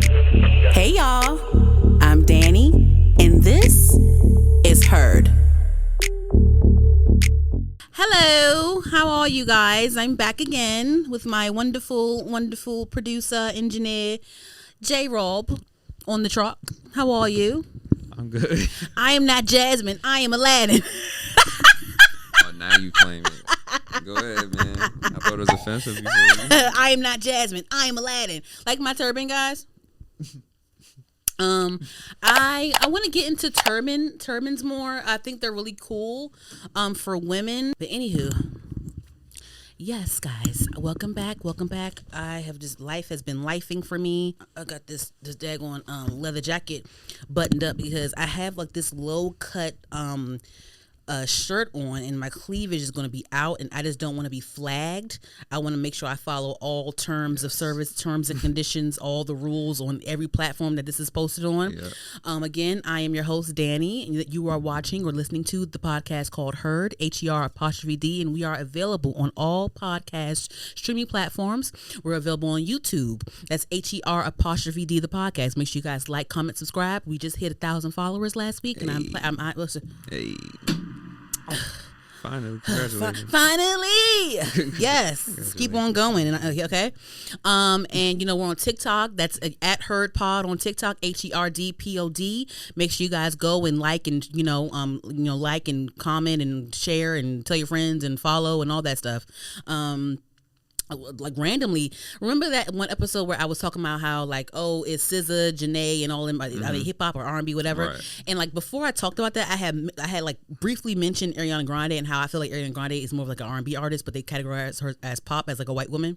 Hey y'all, I'm Danny, and this is Heard. Hello, how are you guys? I'm back again with my wonderful, wonderful producer, engineer, J-Rob on the truck. How are you? I'm good. I am not Jasmine, I am Aladdin. Oh, now you claim it. Go ahead, man. I thought it was offensive before you. I am not Jasmine, I am Aladdin. Like my turban, guys? I want to get into turbans more. I think they're really cool for women. But anywho, yes, guys, welcome back. I have just, life has been lifing for me. I got this daggone leather jacket buttoned up because I have like this low cut shirt on and my cleavage is going to be out and I just don't want to be flagged. I want to make sure I follow all terms of service, terms and conditions, all the rules on every platform that this is posted on. Again, I am your host, Danny, and you are watching or listening to the podcast called Heard, HER''D, and we are available on all podcast streaming platforms. We're available on YouTube. That's HER''D, the podcast. Make sure you guys like, comment, subscribe. We just hit 1,000 followers last week, and I'm listen. Hey. Finally, congratulations. Finally, yes. Keep on going, okay. And you know we're on TikTok. That's at Heard Pod on TikTok. HERDPOD. Make sure you guys go and like and like and comment and share and tell your friends and follow and all that stuff. Like randomly, remember that one episode where I was talking about how like, oh, it's SZA, Janae, and all them, are they hip hop or R&B, whatever. Right. And like before I talked about that, I had like briefly mentioned Ariana Grande and how I feel like Ariana Grande is more of like an R&B artist, but they categorize her as pop, as like a white woman.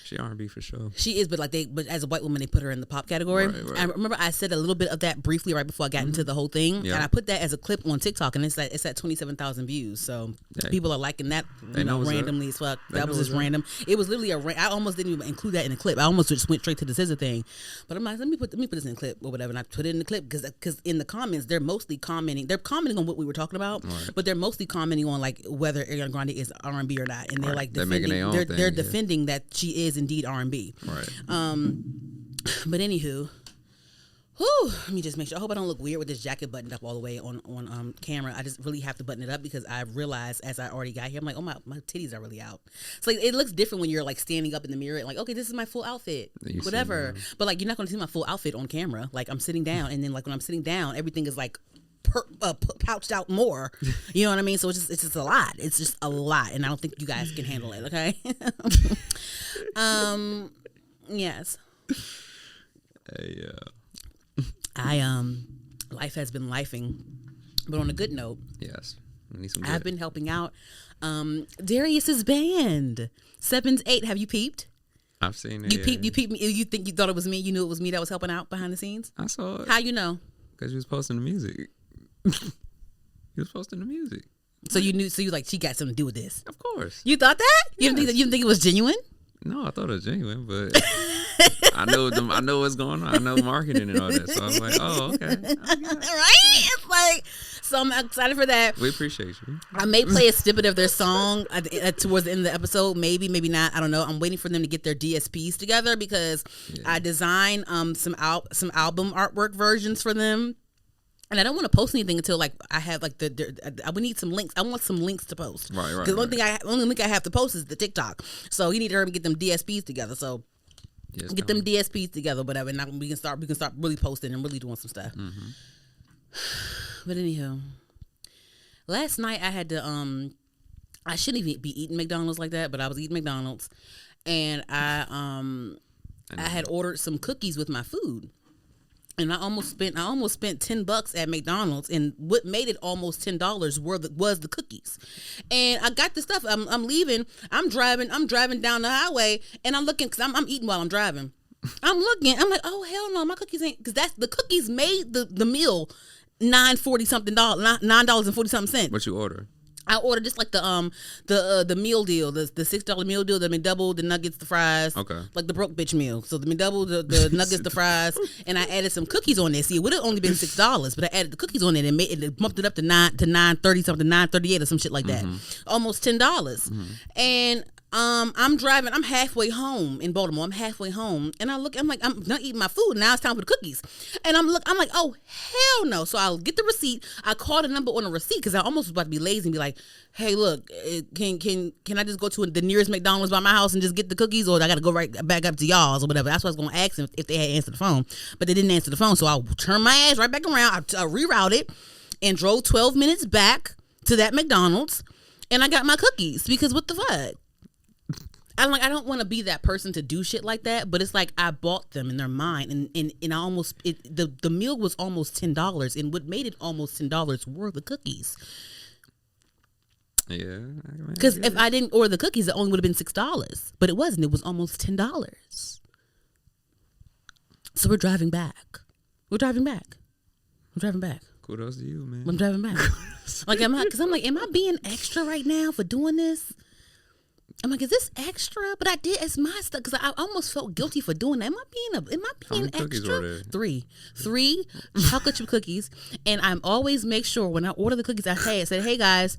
She R&B for sure. She is, but as a white woman, they put her in the pop category. Right. I remember I said a little bit of that briefly right before I got into the whole thing, and I put that as a clip on TikTok, and it's at 27,000 views. So people are liking that, randomly as fuck. That was just random. It was literally I almost didn't even include that in the clip. I almost just went straight to the SZA thing, but I'm like, let me put this in the clip or whatever, and I put it in the clip because in the comments they're mostly commenting. They're commenting on what we were talking about, but they're mostly commenting on like whether Ariana Grande is R&B or not, and they're like defending. They're defending that she is indeed R&B. Right. But anywho, let me just make sure. I hope I don't look weird with this jacket buttoned up all the way on camera. I just really have to button it up because I realized as I already got here, I'm like, oh my titties are really out. It's like it looks different when you're like standing up in the mirror and like, okay, this is my full outfit, whatever. But like you're not going to see my full outfit on camera. Like I'm sitting down, and then like when I'm sitting down, everything is like pouched out more. You know what I mean? So it's just a lot. It's just a lot, and I don't think you guys can handle it. Okay. Yes. Hey, life has been lifing, but on a good note. Yes. I've been helping out Darius's band 7's 8. Have you peeped? I've seen it. You peeped me. You think you thought it was me? You knew it was me that was helping out behind the scenes? I saw it. How you know? Because you was posting the music. You was posting the music. So you knew. So you like she got something to do with this? Of course. You thought that? You didn't think it was genuine? No, I thought it was genuine, but I know what's going on. I know marketing and all that. So I'm like, oh, okay. Right? It's like, so I'm excited for that. We appreciate you. I may play a snippet of their song towards the end of the episode. Maybe not. I don't know. I'm waiting for them to get their DSPs together because I designed some album artwork versions for them. And I don't want to post anything until like I have like I would need some links. I want some links to post. Right. Because the only link I have to post is the TikTok. So you need to hurry and get them DSPs together. So get them DSPs together, whatever. And we can start really posting and really doing some stuff. Mm-hmm. But anyhow, last night I had to I shouldn't even be eating McDonald's like that, but I was eating McDonald's, and I had ordered some cookies with my food. And I almost spent $10 at McDonald's, and what made it almost $10 was the cookies. And I got the stuff. I'm leaving. I'm driving down the highway, and I'm looking because I'm eating while I'm driving. I'm looking. I'm like, oh hell no, my cookies ain't, because that's the cookies made the meal $9.40 something, $9.40. What you order? I ordered just like the meal deal, the $6 meal deal, the McDouble, the nuggets, the fries, like the broke bitch meal. So the McDouble, the nuggets, the fries, and I added some cookies on there. See, it would have only been $6, but I added the cookies on it and it bumped it up to $9.30 something, $9.38 or some shit like that, almost $10. And I'm driving. I'm halfway home in Baltimore. I'm halfway home, and I'm like, I'm not eating my food. Now it's time for the cookies, and I'm like, oh hell no! So I'll get the receipt. I call the number on the receipt because I almost was about to be lazy and be like, hey, look, can I just go to the nearest McDonald's by my house and just get the cookies, or I got to go right back up to y'all's or whatever? That's what I was gonna ask them if they had answered the phone, but they didn't answer the phone. So I turned my ass right back around. I rerouted and drove 12 minutes back to that McDonald's, and I got my cookies because what the fuck. I don't want to be that person to do shit like that, but it's like I bought them and they're mine, and I almost the meal was almost $10, and what made it almost $10 were the cookies. Yeah, because if I didn't order the cookies, it only would have been $6, but it wasn't. It was almost $10. So we're driving back. Kudos to you, man. I'm driving back. Like am I being extra right now for doing this? I'm like, is this extra? But I did. It's my stuff because I almost felt guilty for doing that. Am I being extra? Three chocolate chip cookies, and I'm always make sure when I order the cookies, I said, hey guys,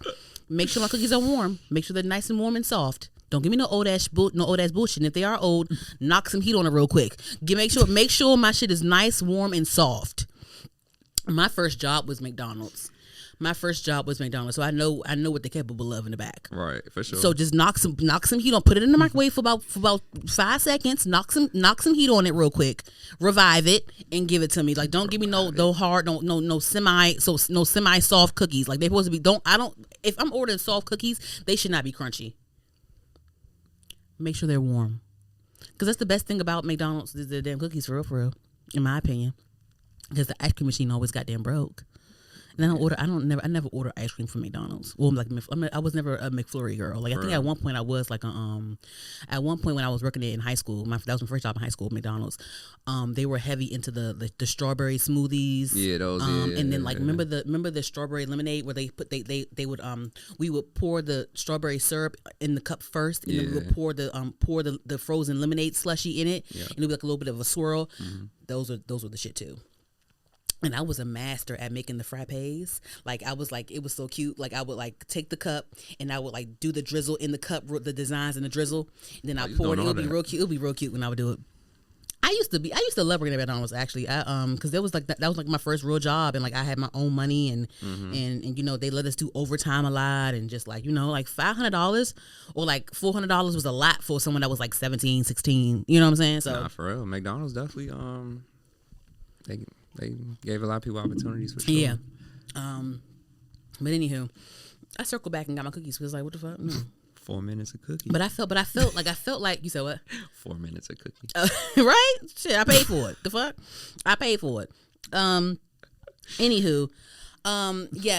make sure my cookies are warm. Make sure they're nice and warm and soft. Don't give me no old ass bullshit. And if they are old, knock some heat on it real quick. Make sure my shit is nice, warm, and soft. My first job was McDonald's. So I know what they're capable of in the back. Right, for sure. So just knock some heat on. Put it in the microwave for about 5 seconds. Knock some heat on it real quick. Revive it and give it to me. Like don't give me no hard, no semi soft cookies. Like they supposed to be. If I'm ordering soft cookies, they should not be crunchy. Make sure they're warm, because that's the best thing about McDonald's is the damn cookies for real, in my opinion. Because the ice cream machine always goddamn broke. And I never order ice cream from McDonald's. Well, I was never a McFlurry girl. Like I think at one point I was like at one point when I was working in high school, that was my first job in high school, McDonald's. They were heavy into the strawberry smoothies. Yeah, those. And then remember the strawberry lemonade where they would we would pour the strawberry syrup in the cup first, and then we would pour the frozen lemonade slushy in it, and it would be like a little bit of a swirl. Mm-hmm. Those were the shit too. And I was a master at making the frappes. Like I was like, it was so cute. Like I would like take the cup and I would like do the drizzle in the cup, the designs in the drizzle. And then I pour it. It would be real cute. It would be real cute when I would do it. I used to love working at McDonald's actually. Because that was like my first real job, and like I had my own money, and and they let us do overtime a lot, and just like like $500 or like $400 was a lot for someone that was like 17, 16. You know what I'm saying? So for real, McDonald's definitely They gave a lot of people opportunities for sure. Yeah. But anywho, I circled back and got my cookies because like, what the fuck? 4 minutes of cookies. But I felt like you said what? 4 minutes of cookies. Right? Shit, I paid for it. The fuck? I paid for it. Anywho,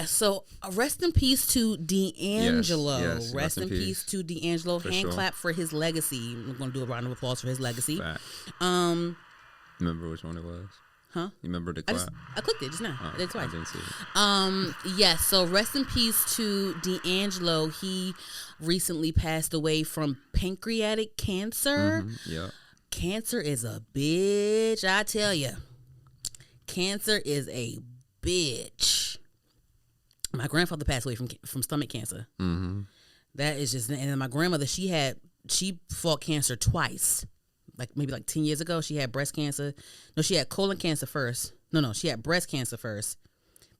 so rest in peace to D'Angelo. Yes, rest in peace to D'Angelo. Clap for his legacy. I'm gonna do a round of applause for his legacy. Fact. Remember which one it was? Huh? You remember the clap? I clicked it just now. I did it twice. I didn't see it. Yes. So rest in peace to D'Angelo. He recently passed away from pancreatic cancer. Mm-hmm. Yeah. Cancer is a bitch, I tell you. Cancer is a bitch. My grandfather passed away from stomach cancer. Mm-hmm. That is just, and then my grandmother, she fought cancer twice. Like maybe like 10 years ago, she had breast cancer. No, she had colon cancer first. No, she had breast cancer first.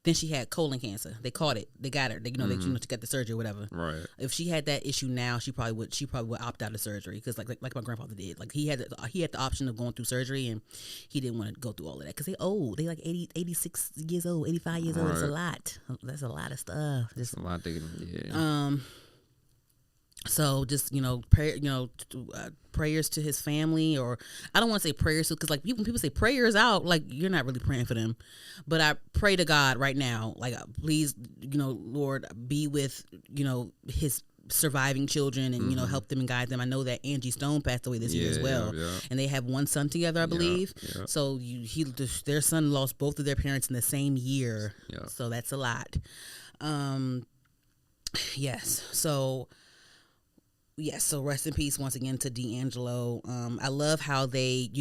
Then she had colon cancer. They caught it. They got her. They she got the surgery or whatever. Right. If she had that issue now, she probably would opt out of surgery because like my grandfather did. Like he had the option of going through surgery, and he didn't want to go through all of that because they old. They like 80, 86 years old, 85 years old. That's a lot. That's a lot of stuff. That's a lot. So just prayers to his family, or I don't want to say prayers because like when people say prayers out, like you're not really praying for them, but I pray to God right now, like please, Lord, be with his surviving children and help them and guide them. I know that Angie Stone passed away this year as well, and they have one son together, I believe. Yeah. So their son lost both of their parents in the same year, so that's a lot. Yes, so. Yes, so rest in peace once again to D'Angelo. I love how they,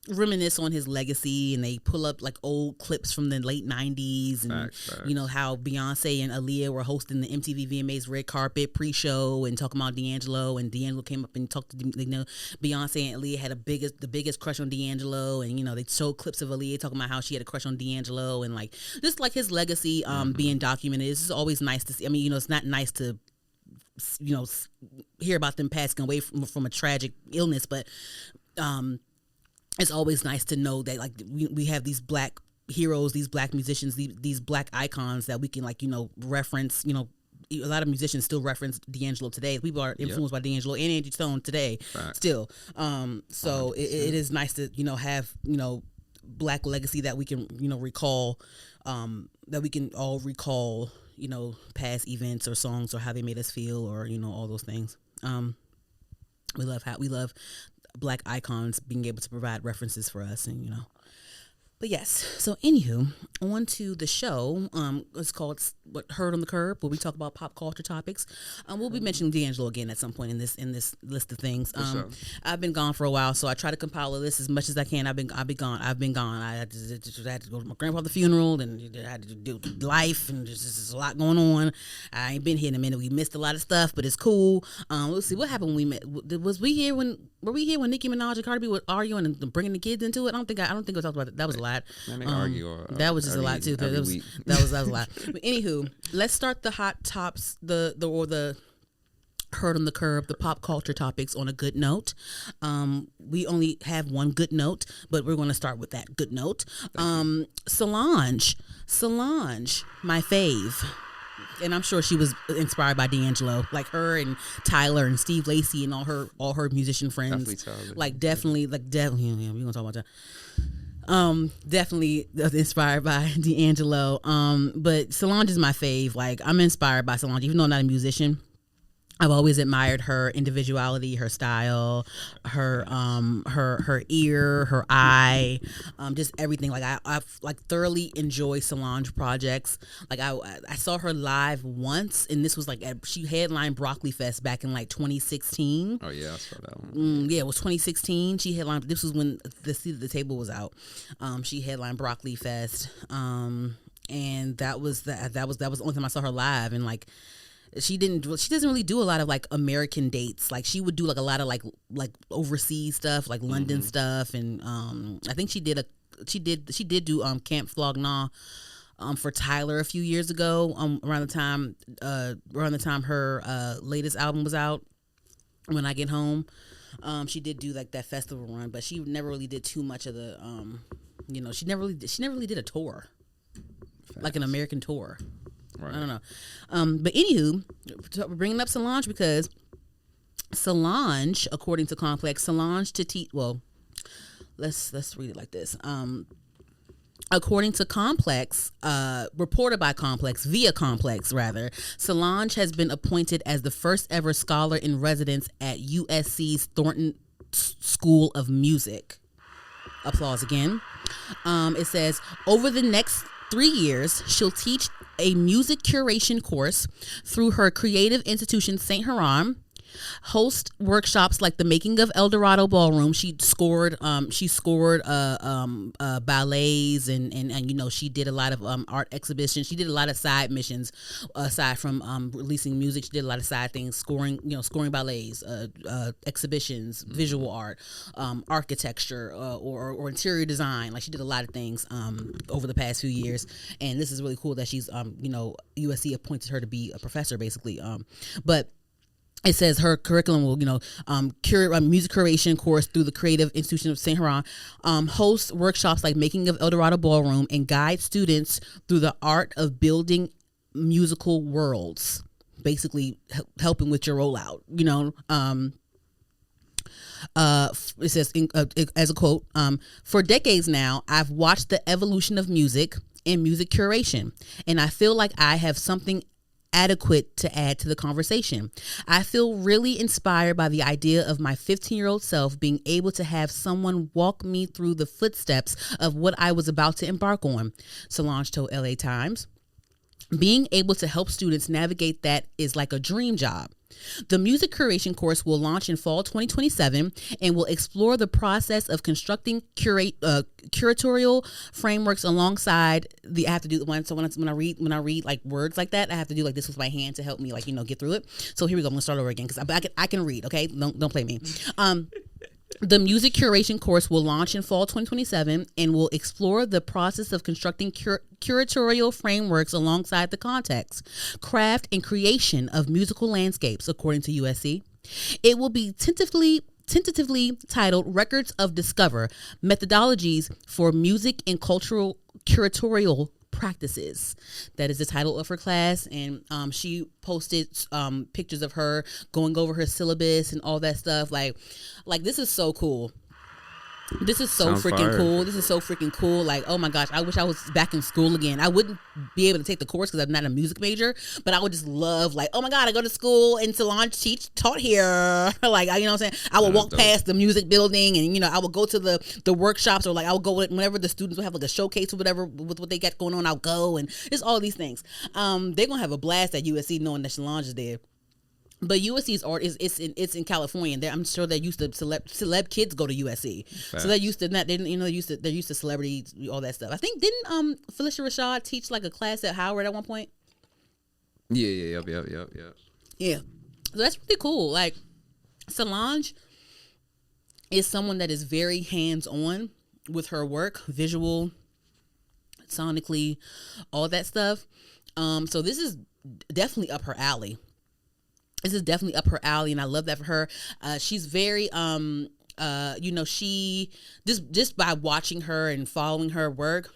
reminisce on his legacy, and they pull up like old clips from the late 90s, and you know how Beyonce and Aaliyah were hosting the MTV VMAs red carpet pre-show and talking about D'Angelo, and D'Angelo came up and talked to, you know, Beyonce and Aaliyah had the biggest crush on D'Angelo, and you know they showed clips of Aaliyah talking about how she had a crush on D'Angelo, and like just like his legacy being documented. It's always nice to see. I mean, you know, it's not nice to, you know, hear about them passing away from a tragic illness, but it's always nice to know that like we have these black heroes, these black musicians, these black icons that we can, like, you know, reference. You know, a lot of musicians still reference D'Angelo today. People are influenced by D'Angelo and Angie Stone today still. So it is nice to, you know, have, you know, black legacy that we can, you know, recall, that we can all recall, you know, past events or songs or how they made us feel, or, you know, all those things. We love black icons being able to provide references for us, and, you know. But yes, so anywho, on to the show. It's called Heard on the Curb, where we talk about pop culture topics. We'll be mentioning D'Angelo again at some point in this list of things. I've been gone for a while, so I try to compile a list as much as I can. I've been gone. I had to go to my grandfather's funeral, and I had to do life, and there's a lot going on. I ain't been here in a minute. We missed a lot of stuff, but it's cool. Let's see what happened when we met. Were we here when Nicki Minaj and Cardi B were arguing and bringing the kids into it? I don't think I talked about that. That was a lot. Man, they argue that was just a lot too. That was a lot. But anywho, let's start the hot tops, the Heard on the Curb, the pop culture topics on a good note. We only have one good note, but we're going to start with that good note. Solange, my fave. And I'm sure she was inspired by D'Angelo, like her and Tyla and Steve Lacy and all her musician friends. Definitely, we're gonna talk about that. Definitely inspired by D'Angelo. But Solange is my fave. Like, I'm inspired by Solange, even though I'm not a musician. I've always admired her individuality, her style, her ear, her eye, just everything. Like I've like thoroughly enjoy Solange projects. Like I saw her live once, and this was like she headlined Broccoli Fest back in like 2016. Oh yeah, I saw that one. Yeah, it was 2016. She headlined. This was when The Seat at the Table was out. She headlined Broccoli Fest, and that was the only time I saw her live, and like. She doesn't really do a lot of like American dates. Like she would do like a lot of like overseas stuff, like London stuff, and I think she did do Camp Flog Gnaw for Tyler a few years ago, around the time her latest album was out, When I Get Home. She did do like that festival run, but she never really did too much of the she never really did a tour. Facts. Like an American tour. Right. I don't know. But anywho, we're bringing up Solange because Solange, according to Complex, let's read it like this. According to Complex, reported by Complex, via Complex rather, Solange has been appointed as the first ever scholar in residence at USC's Thornton School of Music. Applause again. It says, over the next 3 years, she'll teach a music curation course through her creative institution, St. Huron, host workshops like the making of El Dorado Ballroom. She scored ballets and she did a lot of art exhibitions. She did a lot of side missions aside from releasing music. She did a lot of side things, scoring ballets, exhibitions, visual art, architecture, or interior design. Like she did a lot of things over the past few years, and this is really cool that she's USC appointed her to be a professor basically. But it says her curriculum will, curate a music curation course through the Creative Institution of St. Huron, host workshops like Making of El Dorado Ballroom, and guide students through the art of building musical worlds, basically helping with your rollout, It says, as a quote, for decades now, I've watched the evolution of music and music curation, and I feel like I have something adequate to add to the conversation. I feel really inspired by the idea of my 15-year-old self being able to have someone walk me through the footsteps of what I was about to embark on, Solange told LA Times. Being able to help students navigate that is like a dream job. The music curation course will launch in fall 2027 and will explore the process of constructing curatorial frameworks alongside the. I have to do one. So when I read like words like that, I have to do like this with my hand to help me like get through it. So here we go. I'm gonna start over again because I can read. Okay, don't play me. The music curation course will launch in fall 2027 and will explore the process of constructing curatorial frameworks alongside the context, craft, and creation of musical landscapes, according to USC. It will be tentatively titled Records of Discover, Methodologies for Music and Cultural Curatorial Practices. That is the title of her class, and she posted pictures of her going over her syllabus and all that stuff. Like this is so cool. This is so freaking cool. This is so freaking cool. Like, oh my gosh, I wish I was back in school again. I wouldn't be able to take the course because I'm not a music major, but I would just love, like, oh my God, I go to school and Solange taught here. Like, you know what I'm saying? I would walk past the music building and, I would go to the workshops, or like I would go whenever the students would have like a showcase or whatever with what they got going on, I'll go, and just all these things. They're going to have a blast at USC knowing that Solange is there. But USC's art it's in California, and I'm sure they're used to celeb kids go to USC. Facts. So they're used to that. They're used to celebrities, all that stuff. I think didn't Felicia Rashad teach like a class at Howard at one point? Yeah. Yeah. So that's really cool. Like, Solange is someone that is very hands-on with her work, visual, sonically, all that stuff. So this is definitely up her alley. This is definitely up her alley, and I love that for her. She's very, she just by watching her and following her work,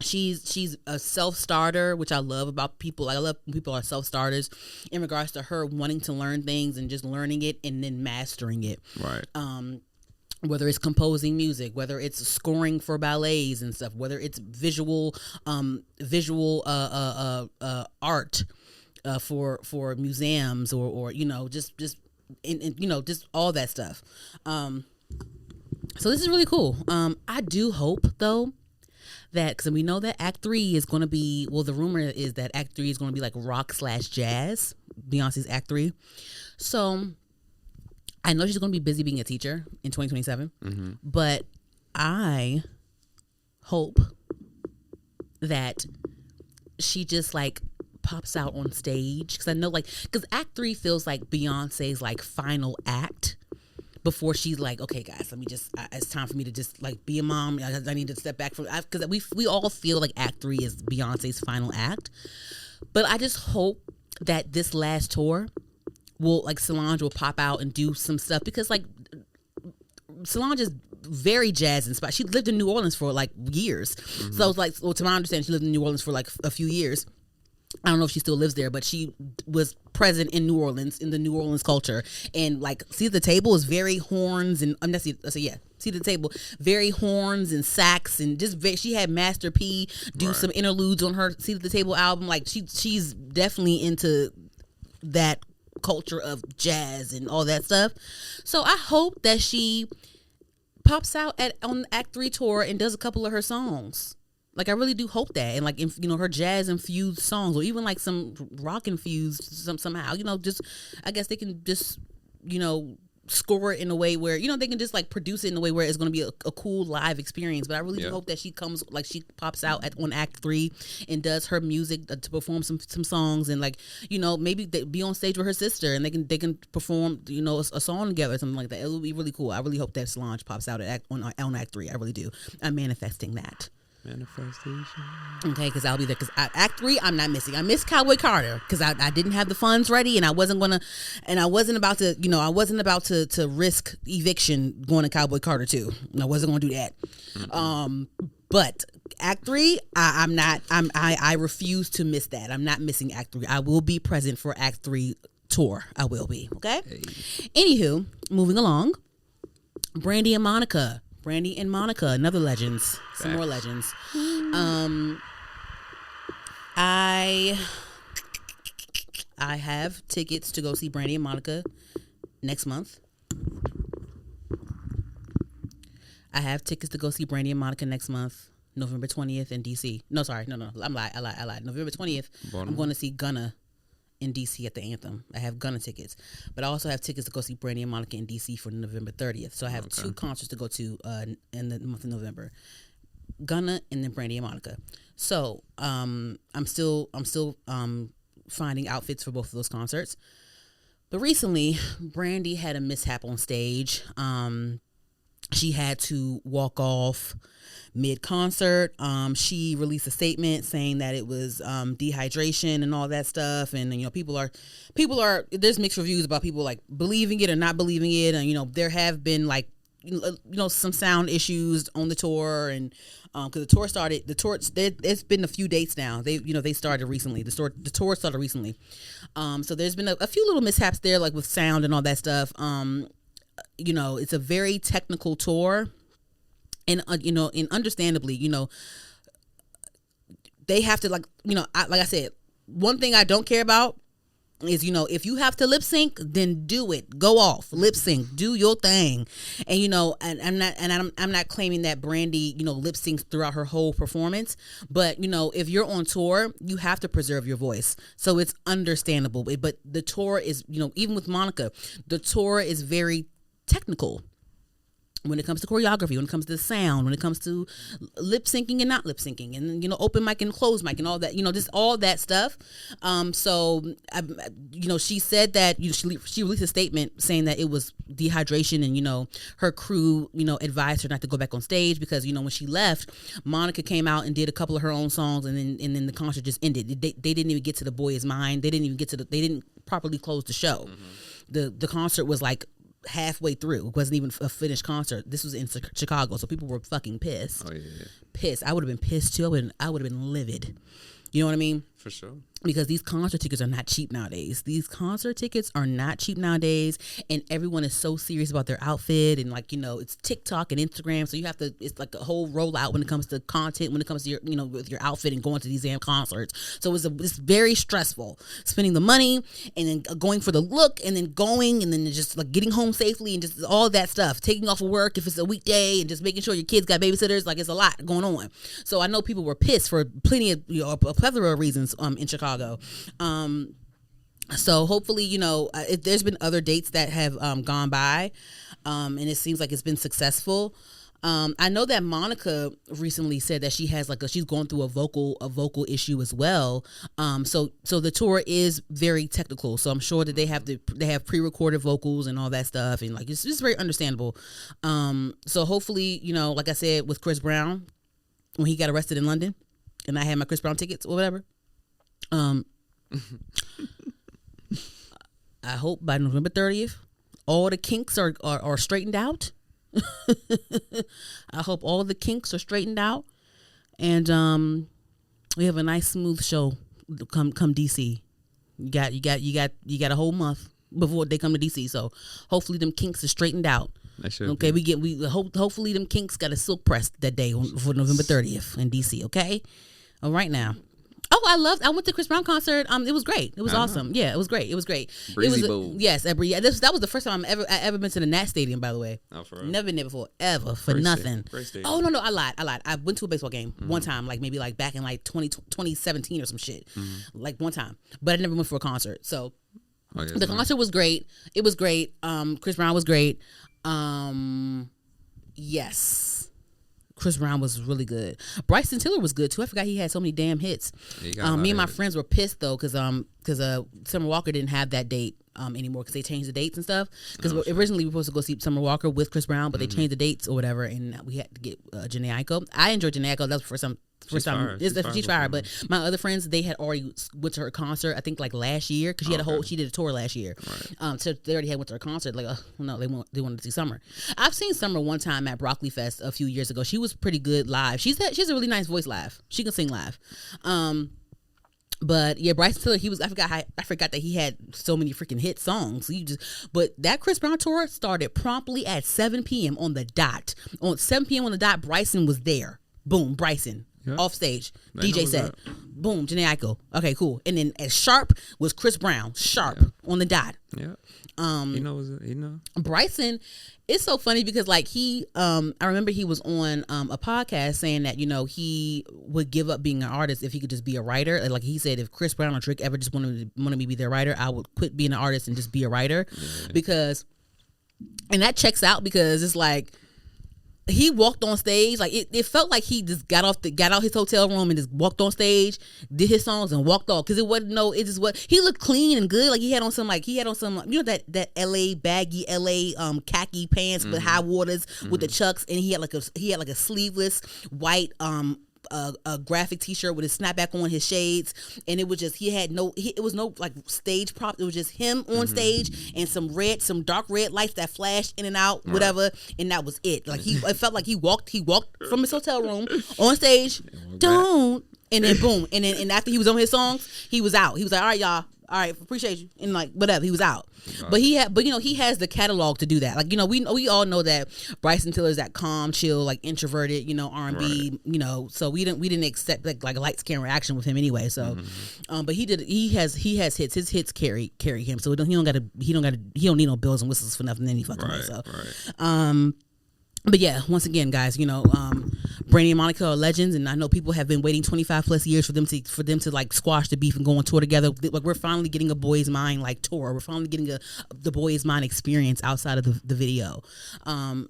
she's a self-starter, which I love about people. I love when people are self-starters in regards to her wanting to learn things and just learning it and then mastering it. Right. Whether it's composing music, whether it's scoring for ballets and stuff, whether it's visual art. For museums or just all that stuff. So this is really cool. I do hope though that, because we know that Act 3 is going to be, well, the rumor is that Act 3 is going to be like rock/jazz, Beyonce's Act 3. So I know she's going to be busy being a teacher in 2027, but I hope that she just like pops out on stage, because I know, like, because Act 3 feels like Beyonce's like final act before she's like, okay guys, let me just it's time for me to just like be a mom. I need to step back from, because we all feel like Act 3 is Beyonce's final act. But I just hope that this last tour will, like, Solange will pop out and do some stuff, because like Solange is very jazz inspired. She lived in New Orleans for like years. So it's like, well, to my understanding, she lived in New Orleans for like a few years. I don't know if she still lives there, but she was present in New Orleans, in the New Orleans culture. And like, See at the Table is very horns and See at the Table, very horns and sax, and just she had Master P do some interludes on her See at the Table album. Like she's definitely into that culture of jazz and all that stuff. So I hope that she pops out on the Act 3 tour and does a couple of her songs. Like, I really do hope that, and like, her jazz infused songs, or even like some rock infused somehow, just, I guess they can just, score it in a way where, they can just like produce it in a way where it's going to be a cool live experience. But I really do hope that she comes, like, she pops out on Act 3 and does her music to perform some songs, and like, maybe they be on stage with her sister and they can perform, a song together or something like that. It would be really cool. I really hope that Solange pops out on Act 3. I really do. I'm manifesting that. Manifestation. Okay, because I'll be there. Because Act 3, I'm not missing. I missed Cowboy Carter because I didn't have the funds ready, and I wasn't about to risk eviction going to Cowboy Carter 2. I wasn't gonna do that. But Act 3, I refuse to miss that. I'm not missing Act 3. I will be present for Act 3 tour. I will be. Okay. Hey. Anywho, moving along. Brandy and Monica, another legends. Some more legends. I have tickets to go see Brandy and Monica next month. November 20th in DC. No, sorry, no. I lied. November 20th, I'm going to see Gunna in DC at the Anthem. I have Gunna tickets, but I also have tickets to go see Brandy and Monica in DC for November 30th. So I have 2 concerts to go to in the month of November. Gunna and then Brandy and Monica. So I'm still finding outfits for both of those concerts. But recently, Brandy had a mishap on stage. She had to walk off mid-concert. She released a statement saying that it was dehydration and all that stuff. And, you know, people are, there's mixed reviews about people like believing it or not believing it. And, you know, there have been like, you know, some sound issues on the tour. And because there's been a few dates now. They started recently. The tour started recently. So there's been a few little mishaps there, like with sound and all that stuff. You know, it's a very technical tour, and you know, and understandably, you know, they have to, like, you know, like I said, one thing I don't care about is, you know, if you have to lip sync, then do it. Go off, lip sync, do your thing. And, you know, and I'm not claiming that Brandy, you know, lip syncs throughout her whole performance, but, you know, if you're on tour, you have to preserve your voice. So it's understandable. But the tour is, you know, even with Monica, the tour is very technical when it comes to choreography, when it comes to sound, when it comes to lip syncing and not lip syncing, and, you know, open mic and closed mic and all that, you know, just all that stuff. So you know, she said that, you know, she released a statement saying that it was dehydration, and, you know, her crew, you know, advised her not to go back on stage because, you know, when she left, Monica came out and did a couple of her own songs, and then the concert just ended. They didn't even get to The Boy Is Mine. They didn't properly close the show. The concert was like halfway through. It wasn't even a finished concert. This was in Chicago, so people were fucking pissed. Oh yeah. Pissed. I would have been pissed too. I would have been livid. You know what I mean? For sure. Because these concert tickets are not cheap nowadays. These concert tickets are not cheap nowadays, and everyone is so serious about their outfit, and, like, you know, it's TikTok and Instagram, so you have to, it's like a whole rollout when it comes to content, when it comes to your, you know, with your outfit and going to these damn concerts. So it's very stressful, spending the money and then going for the look and then going and then just like getting home safely and just all that stuff, taking off of work if it's a weekday, and just making sure your kids got babysitters. Like, it's a lot going on. So I know people were pissed for plenty of, you know, a plethora of reasons in Chicago. So hopefully, you know, there's been other dates that have gone by, and it seems like it's been successful. I know that Monica recently said that she has she's going through a vocal issue as well. So the tour is very technical. So I'm sure that they have pre-recorded vocals and all that stuff, and like it's just very understandable. So hopefully, you know, like I said with Chris Brown when he got arrested in London, and I had my Chris Brown tickets or whatever. I hope by November 30th, all the kinks are straightened out. I hope all the kinks are straightened out, and we have a nice smooth show. Come DC. You got a whole month before they come to DC. So hopefully them kinks are straightened out. Okay, hopefully them kinks got a silk press that day for November 30th in DC. Okay, all right now. Oh, I went to Chris Brown concert. It was great. It was awesome. Yeah, it was great. Breezy Bowl. Yes, that was the first time I ever been to the Nat Stadium, by the way. Oh, for real? Never been there before, ever, for Great nothing. Great stadium. Oh, no, I lied. I went to a baseball game one time, like maybe like back in like 2017 or some shit. Like one time. But I never went for a concert. So the concert was great. It was great. Chris Brown was great. Yes. Chris Brown was really good. Bryson Tiller was good too. I forgot he had so many damn hits. Yeah, me and my friends were pissed though because Summer Walker didn't have that date anymore because they changed the dates and stuff. Because originally we were supposed to go see Summer Walker with Chris Brown, but they changed the dates or whatever, and we had to get Jhené Aiko. I enjoyed Jhené Aiko. That was the first time. She's fire. But my other friends, they had already went to her concert. I think like last year because she did a tour last year. Right. So they already went to her concert. Like, no, they wanted to see Summer. I've seen Summer one time at Broccoli Fest a few years ago. She was pretty good live. She has a really nice voice live. She can sing live. But yeah, Bryson Tiller, I forgot that he had so many freaking hit songs. But that Chris Brown tour started promptly at 7 p.m. on the dot. On 7 p.m. on the dot, Bryson was there. Boom, Bryson. off stage. They DJ said, boom, Janae Aiko. Okay, cool. And then at sharp was Chris Brown, sharp on the dot. Yeah. Bryson, it's so funny because like he I remember he was on a podcast saying that, you know, he would give up being an artist if he could just be a writer. Like he said, if Chris Brown or Drake ever just wanted me to be their writer, I would quit being an artist and just be a writer. Because, and that checks out because it's like he walked on stage, like it felt like he just got out his hotel room and just walked on stage, did his songs and walked off, because it wasn't he looked clean and good. Like he had on some you know that LA baggy LA khaki pants with high waters with the chucks, and he had like a sleeveless white a graphic t-shirt with his snapback on, his shades, and it was just it was no like stage prop. It was just him on stage and some dark red lights that flashed in and out, whatever, and that was it. Like it felt like he walked from his hotel room on stage, and then boom, and after he was on his songs, he was out. He was like, all right, y'all. All right, appreciate you, and like whatever, he was out. But he has the catalog to do that. Like, you know, we all know that Bryson Tiller's that calm, chill, like introverted, you know, R&B, you know. So we didn't accept like a lights camera action with him anyway. So, but he has hits. His hits carry him. So he don't need no bells and whistles for nothing any fucking way. So, but yeah, once again, guys, you know, Brandy and Monica are legends, and I know people have been waiting 25 plus years for them to like squash the beef and go on tour together. Like, we're finally getting a Boys Mind like tour. We're finally getting the Boys Mind experience outside of the video.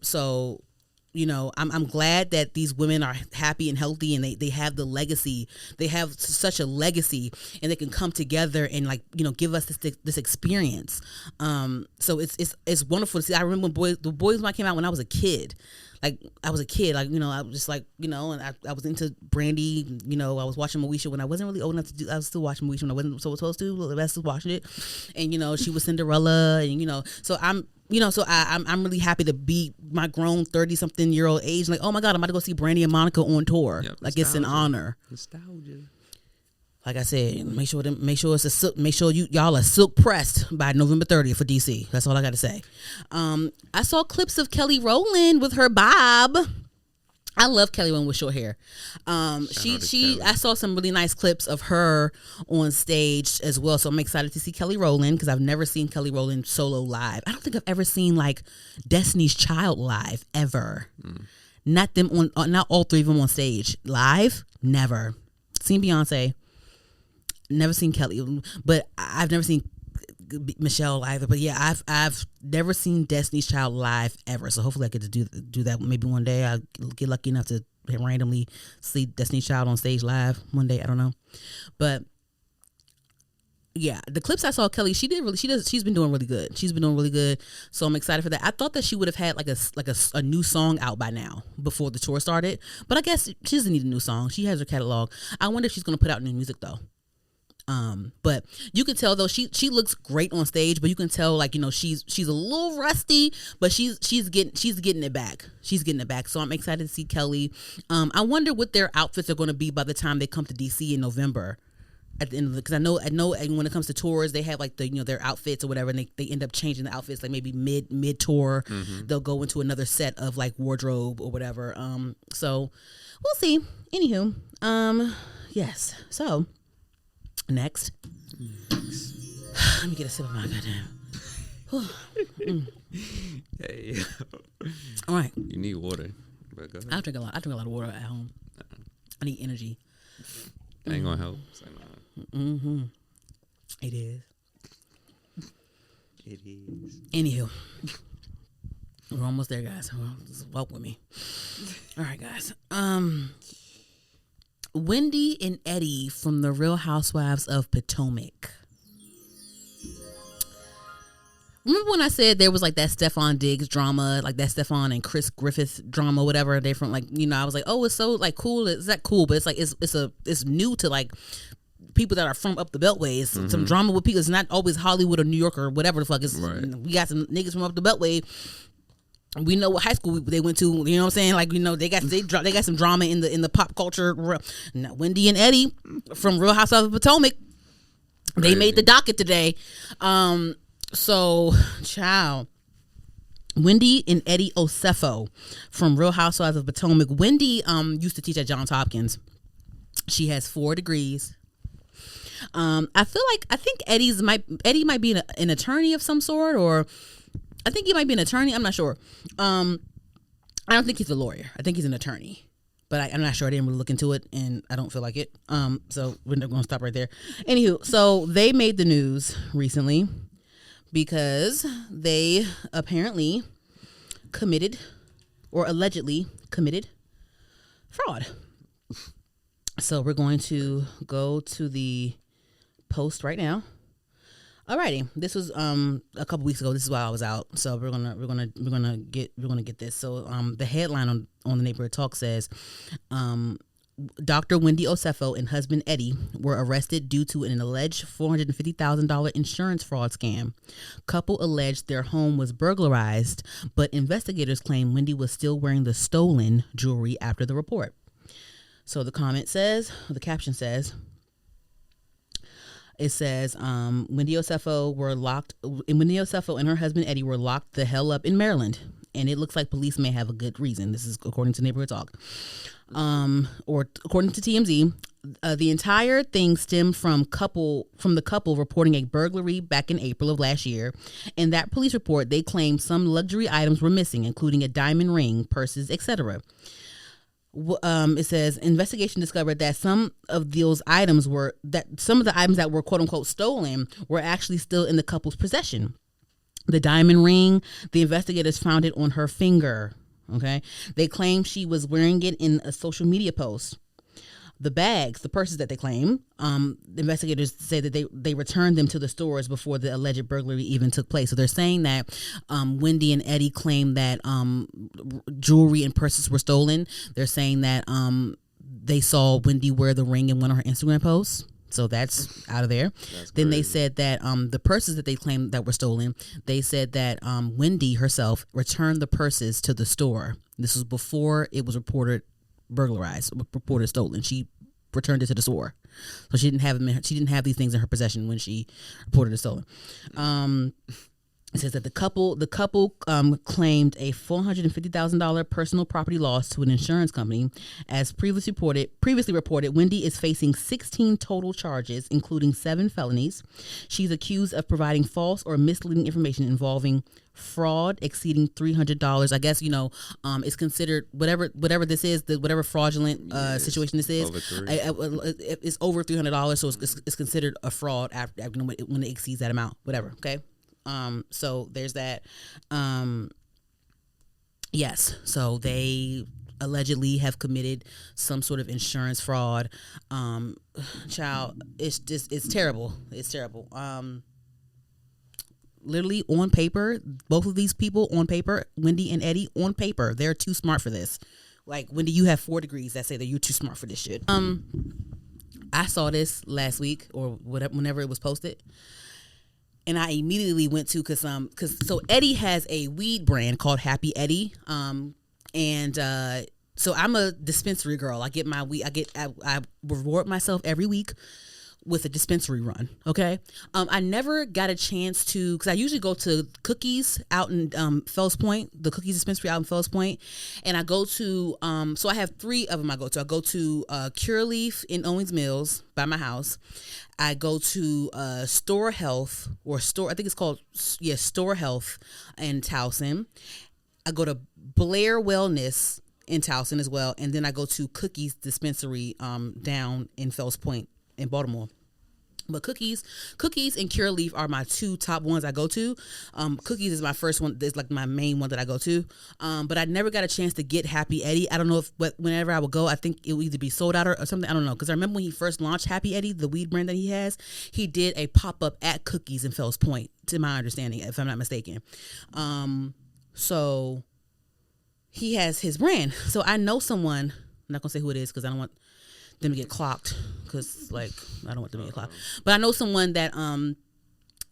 So, you know, I'm glad that these women are happy and healthy, and they have the legacy. They have such a legacy, and they can come together and, like, you know, give us this experience. So it's wonderful to see. I remember when the Boys Mind came out when I was a kid. Like, you know, I was just like, you know, and I was into Brandy, you know, I was watching Moesha when I wasn't really old enough to do, I was still watching Moesha when I wasn't supposed to, but I was still watching it. And, you know, she was Cinderella, and, you know, so I'm really happy to be my grown 30-something-year-old age. Like, oh my God, I'm about to go see Brandy and Monica on tour. Yep, like, it's an honor. Nostalgia. Like I said, make sure y'all are silk pressed by November 30th for DC. That's all I got to say. I saw clips of Kelly Rowland with her bob. I love Kelly Rowland with short hair. I saw some really nice clips of her on stage as well. So I'm excited to see Kelly Rowland, because I've never seen Kelly Rowland solo live. I don't think I've ever seen like Destiny's Child live ever. Not all three of them on stage live. Never seen Beyonce. Never seen Kelly, but I've never seen Michelle either. But yeah, I've never seen Destiny's Child live ever. So hopefully I get to do that maybe one day. I'll get lucky enough to randomly see Destiny's Child on stage live one day. I don't know, but yeah, the clips I saw Kelly, she's been doing really good. She's been doing really good. So I'm excited for that. I thought that she would have had like a new song out by now before the tour started, but I guess she doesn't need a new song. She has her catalog. I wonder if she's going to put out new music though. But you can tell though she looks great on stage, but you can tell, like, you know, she's a little rusty, but she's getting it back. She's getting it back. So I'm excited to see Kelly. I wonder what their outfits are going to be by the time they come to DC in November. At the end of it, because I know when it comes to tours, they have like their outfits or whatever, and they end up changing the outfits like maybe mid tour. They'll go into another set of like wardrobe or whatever. So we'll see. Anywho, yes. So. Next. Let me get a sip of my goddamn. Hey. All right. You need water. But go ahead. I drink a lot of water at home. I need energy. That ain't gonna help. It is. It is. Anywho. We're almost there, guys. Just walk with me. All right, guys. Wendy and Eddie from the Real Housewives of Potomac. Remember when I said there was like that Stefan Diggs drama, like that Stefan and Chris Griffith drama, whatever? They're from, like, you know, I was like, oh, it's so like cool. It's that cool, but it's like it's new to like people that are from up the Beltway. It's some drama with people. It's not always Hollywood or New York or whatever the fuck. It's right. We got some niggas from up the Beltway. We know what high school they went to. You know what I'm saying? Like, you know, they got some drama in the pop culture. Now, Wendy and Eddie from Real Housewives of Potomac, they made the docket today. So, child, Wendy and Eddie Osefo from Real Housewives of Potomac. Wendy used to teach at Johns Hopkins. She has 4 degrees. I think Eddie might be an attorney of some sort, or I think he might be an attorney. I'm not sure. I don't think he's a lawyer. I think he's an attorney, but I'm not sure. I didn't really look into it, and I don't feel like it. So we're going to stop right there. Anywho, so they made the news recently because they apparently committed or allegedly committed fraud. So we're going to go to the post right now. Alrighty, this was a couple weeks ago. This is while I was out, so we're gonna get this. So the headline on the Neighborhood Talk says, Dr. Wendy Osefo and husband Eddie were arrested due to an alleged $450,000 insurance fraud scam. Couple alleged their home was burglarized, but investigators claim Wendy was still wearing the stolen jewelry after the report. So the caption says, it says, Wendy Osefo and her husband Eddie were locked the hell up in Maryland. And it looks like police may have a good reason. This is according to Neighborhood Talk. Or according to TMZ, the entire thing stemmed from the couple reporting a burglary back in April of last year. In that police report, they claimed some luxury items were missing, including a diamond ring, purses, etc. It says investigation discovered that some of the items that were quote unquote stolen were actually still in the couple's possession. The diamond ring, the investigators found it on her finger. Okay, they claim she was wearing it in a social media post. The bags, the purses that they claim, the investigators say that they returned them to the stores before the alleged burglary even took place. So they're saying that Wendy and Eddie claimed that jewelry and purses were stolen. They're saying that they saw Wendy wear the ring in one of her Instagram posts. So that's out of there. Then crazy. They said that the purses that they claimed that were stolen, they said that Wendy herself returned the purses to the store. This was before it was reported stolen. She returned it to the store, so she didn't have these things in her possession when she reported it stolen. It says that the couple claimed a $450,000 personal property loss to an insurance company. As previously reported, Wendy is facing 16 total charges, including 7 felonies. She's accused of providing false or misleading information involving fraud exceeding $300. I guess it's considered whatever this is, whatever fraudulent situation this is. It's over $300, so it's considered a fraud after when it exceeds that amount. Whatever. Okay. So there's that. Yes. So they allegedly have committed some sort of insurance fraud. Child, it's terrible. It's terrible. Literally on paper, both of these people on paper, Wendy and Eddie on paper, they're too smart for this. Like, Wendy, you have 4 degrees that say that you're too smart for this shit. I saw this last week or whatever, whenever it was posted. And I immediately went to so Eddie has a weed brand called Happy Eddie, so I'm a dispensary girl. I get my weed. I reward myself every week with a dispensary run. Okay, I never got a chance to, because I usually go to Cookies out in Fells Point, the Cookies dispensary out in Fells Point, and I go to so I have 3 of them. I go to Cure Leaf in Owings Mills by my house. I go to Store Health I think it's called Store Health in Towson. I go to Blair Wellness in Towson as well, and then I go to Cookies dispensary down in Fells Point in Baltimore. But Cookies and Cure Leaf are my 2 top ones I go to. Cookies is my first one. It's like my main one that I go to. But I never got a chance to get Happy Eddie. I don't know whenever I would go, I think it would either be sold out or something. I don't know. Because I remember when he first launched Happy Eddie, the weed brand that he has, he did a pop-up at Cookies in Fells Point, to my understanding, if I'm not mistaken. So he has his brand. So I know someone, I'm not going to say who it is because I don't want them to get clocked, because I don't want them to get clocked. But I know someone that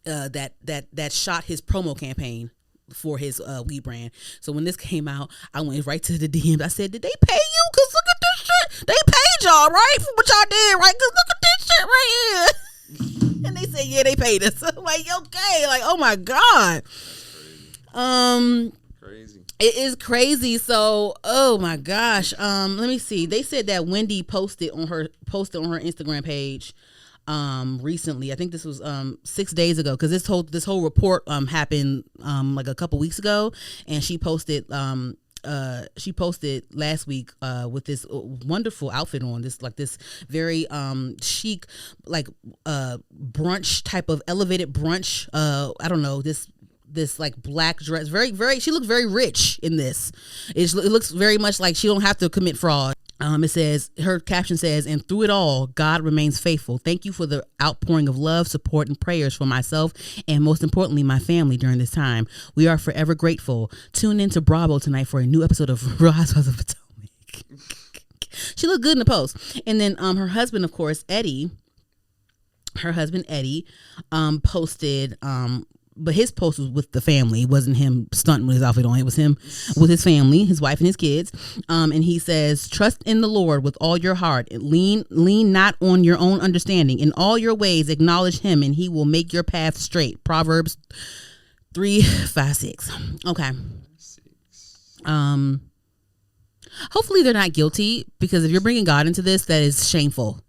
that shot his promo campaign for his weed brand. So when this came out, I went right to the DMs. I said, "Did they pay you? Cause look at this shit. They paid y'all, right, for what y'all did, right? Cause look at this shit right here." And they said, "Yeah, they paid us." I'm like, okay, like, oh my god. Crazy. It is crazy. So, oh my gosh. Let me see. They said that Wendy posted on her Instagram page recently. I think this was 6 days ago, because this whole report happened like a couple weeks ago, and she posted last week with this wonderful outfit on, this very chic, like brunch type of elevated brunch, I don't know, this like black dress, very she looks very rich in this. It looks very much like she don't have to commit fraud. It says, her caption says, "And through it all, God remains faithful. Thank you for the outpouring of love, support, and prayers for myself, and most importantly, my family during this time. We are forever grateful. Tune in to Bravo tonight for a new episode of Real Housewives of Potomac." She looked good in the post. And then her husband, of course, Eddie, posted but his post was with the family. It wasn't him stunting with his outfit on. It was him with his family, his wife and his kids. And he says, "Trust in the Lord with all your heart. Lean not on your own understanding. In all your ways, acknowledge him, and he will make your path straight." Proverbs 3:5-6. Okay. Hopefully they're not guilty, because if you're bringing God into this, that is shameful.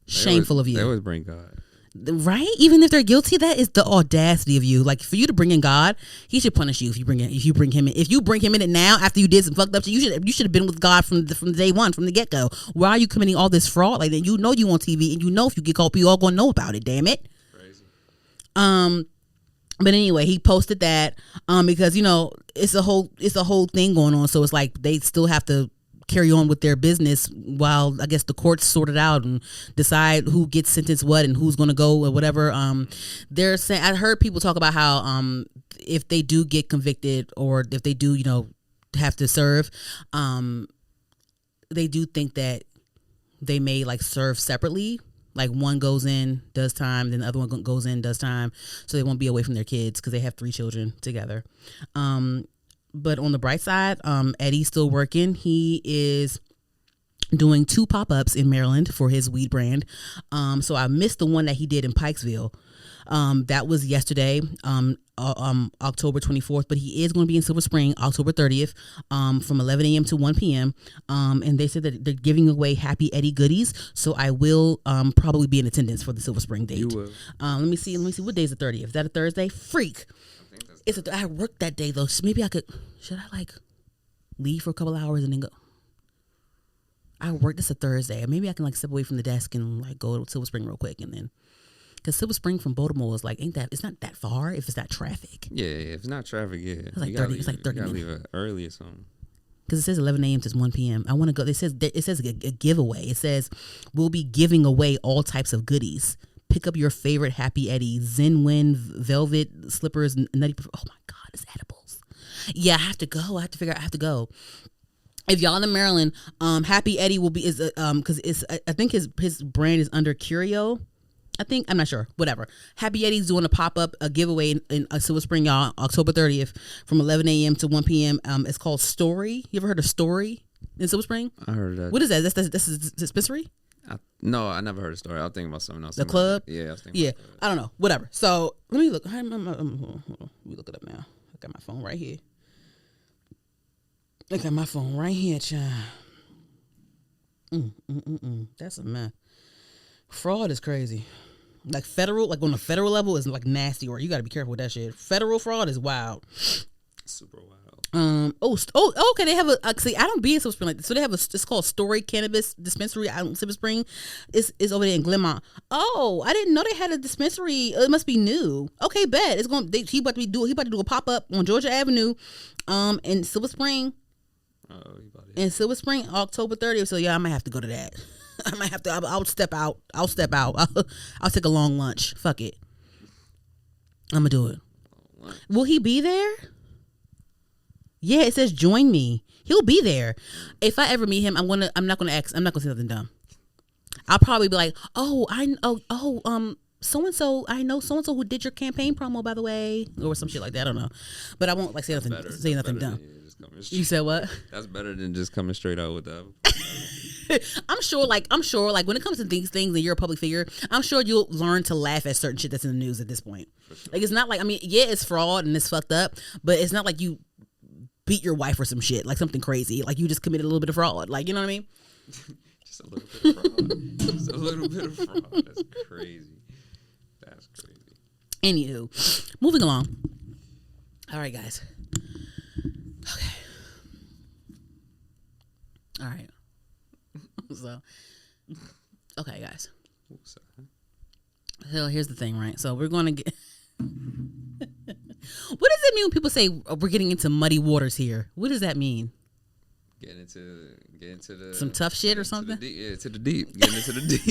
Shameful of you. They always bring God. Right? Even if they're guilty, that is the audacity of you. Like, for you to bring in God, he should punish you if you bring him in. If you bring him in it now after you did some fucked up shit, you should have been with God from day one, from the get go. Why are you committing all this fraud like that? You know you on TV, and you know if you get caught, you all gonna know about it. Damn it. Crazy. But anyway, he posted that because it's a whole thing going on. So it's like they still have to carry on with their business while, I guess, the courts sort it out and decide who gets sentenced what and who's going to go or whatever. They're saying, I heard people talk about how if they do get convicted, or if they do have to serve, they do think that they may like serve separately. Like, one goes in, does time, then the other one goes in, does time, so they won't be away from their kids, because they have 3 children together. But on the bright side, Eddie's still working. He is doing 2 pop-ups in Maryland for his weed brand. So I missed the one that he did in Pikesville. That was yesterday, October 24th, but he is going to be in Silver Spring October 30th, from 11 a.m. to 1 p.m. And they said that they're giving away Happy Eddie goodies, so I will probably be in attendance for the Silver Spring date. You will. Let me see what day is the 30th? Is that a Thursday? Freak. I work that day though, so maybe should I like leave for a couple hours and then go? I work this a Thursday, maybe I can like step away from the desk and like go to Silver Spring real quick, and then, because Silver Spring from Baltimore is like, it's not that far if it's not traffic. Yeah, if it's not traffic, yeah. It's like 30 minutes. You gotta leave early or something. Because it says 11 a.m. to 1 p.m. I want to go. It says a giveaway. It says we'll be giving away all types of goodies. Pick up your favorite Happy Eddie, Zen Wind, Velvet Slippers, Nutty. Oh my God, it's edibles. Yeah, I have to go. I have to go. If y'all in Maryland, Happy Eddie will be because I think his brand is under Curio. I'm not sure. Whatever. Happy Eddie's doing a giveaway in Silver Spring, y'all, October 30th, from 11 a.m. to 1 p.m. It's called Story. You ever heard of Story in Silver Spring? I heard of that. What is that? That's a dispensary? No, I never heard a story. I was thinking about something else. The club? Yeah, I was thinking about I don't know. Whatever. So let me look. Let me look it up now. I got my phone right here. Child. That's a mess. Fraud is crazy. Like on the federal level is like nasty, or you got to be careful with that shit. Federal fraud is wild. Super wild. Okay. They have see, I don't be in Silver Spring like this. So they have it's called Story Cannabis Dispensary out in Silver Spring. It's over there in Glenmont. Oh, I didn't know they had a dispensary. It must be new. Okay, bet he about to do a pop up on Georgia Avenue, in Silver Spring. In Silver Spring, October 30th. So yeah, I might have to go to that. I might have to. I'll step out. I'll take a long lunch. Fuck it. I'm gonna do it. Will he be there? Yeah, it says join me. He'll be there. If I ever meet him, I'm not gonna say nothing dumb. I'll probably be like, so and so. I know so and so who did your campaign promo, by the way, or some shit like that. I don't know, but I won't like say nothing dumb. You said what? That's better than just coming straight out with that. I'm sure when it comes to these things and you're a public figure, I'm sure you'll learn to laugh at certain shit that's in the news at this point. Sure. Like, it's not like, it's fraud and it's fucked up, but it's not like you beat your wife or some shit, like something crazy, like you just committed a little bit of fraud, like, you know what I mean? Just a little bit of fraud. Just a little bit of fraud. That's crazy. That's crazy. Anywho, moving along. All right, guys. Okay. All right. So, okay, guys. So here's the thing, right? So we're going to get... What does it mean when people say we're getting into muddy waters here? What does that mean? Get into the some tough shit or something. To the deep. Getting into the deep.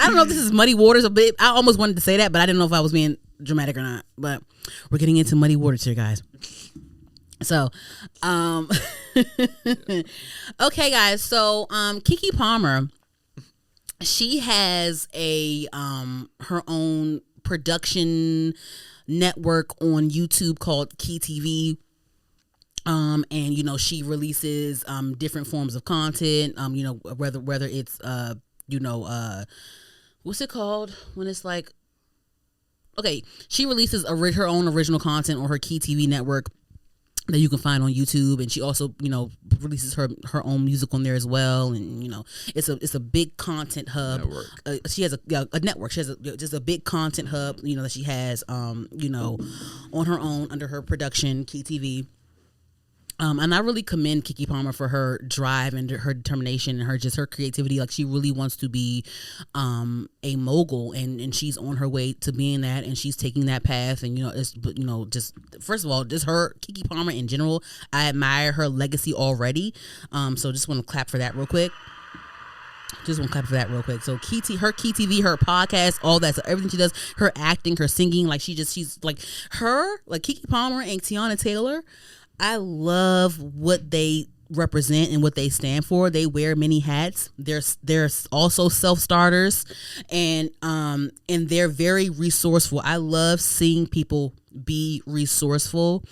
I don't know if this is muddy waters a bit. I almost wanted to say that, but I didn't know if I was being dramatic or not. But we're getting into muddy waters here, guys. So, okay, guys. So, Keke Palmer, she has a her own production network on YouTube called KeyTV. And you know, she releases different forms of content, you know, whether it's you know, what's it called when it's like, okay, she releases her own original content on her KeyTV network that you can find on YouTube, and she also, you know, releases her own music on there as well. And you know, it's a big content hub. She has a network. She has just a big content hub, you know, that she has you know, on her own under her production KeyTV. And I really commend Keke Palmer for her drive and her determination and her creativity. Like, she really wants to be a mogul, and she's on her way to being that, and she's taking that path. And you know, just first of all, just her, Keke Palmer in general, I admire her legacy already. So just want to clap for that real quick. So her KeyTV, her podcast, all that, so everything she does, her acting, her singing, like she's like Keke Palmer and Teyana Taylor. I love what they represent and what they stand for. They wear many hats. They're also self-starters, and they're very resourceful. I love seeing people be resourceful,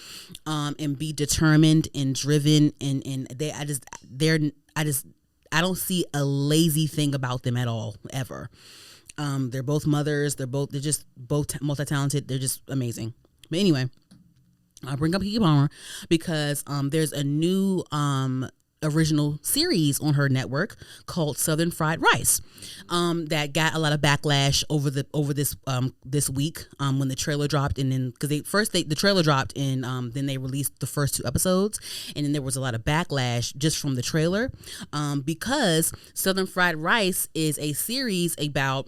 and be determined and driven, and I don't see a lazy thing about them at all, ever. They're both mothers. They're just both multi-talented. They're just amazing. But anyway, I bring up Keke Palmer because there's a new original series on her network called Southern Fried Rice that got a lot of backlash over this week when the trailer dropped, and then because the trailer dropped and then they released the first 2 episodes, and then there was a lot of backlash just from the trailer because Southern Fried Rice is a series about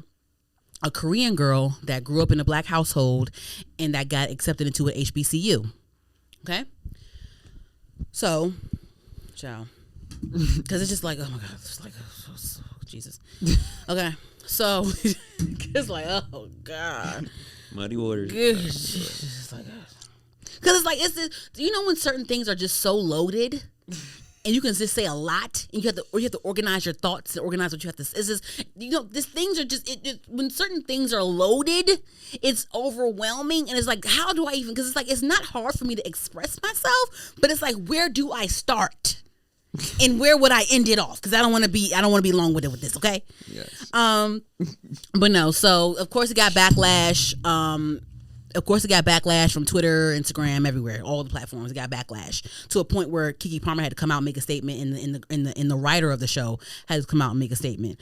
a Korean girl that grew up in a black household and that got accepted into an HBCU. Okay, so, ciao, because it's just like, oh my god, it's like, oh, Jesus. Okay, so it's like, oh god, muddy waters. It's like, because it's like, you know when certain things are just so loaded. And you can just say a lot, and you have to organize your thoughts and organize what you have to. It's just, you know, these things are just when certain things are loaded, it's overwhelming, and it's like, how do I even? Because it's like, it's not hard for me to express myself, but it's like, where do I start, and where would I end it off? Because I don't want to be long-winded with this. Okay. Yes. But no. So of course it got backlash. Of course, it got backlash from Twitter, Instagram, everywhere, all the platforms. It got backlash to a point where Keke Palmer had to come out and make a statement, in the writer of the show had to come out and make a statement.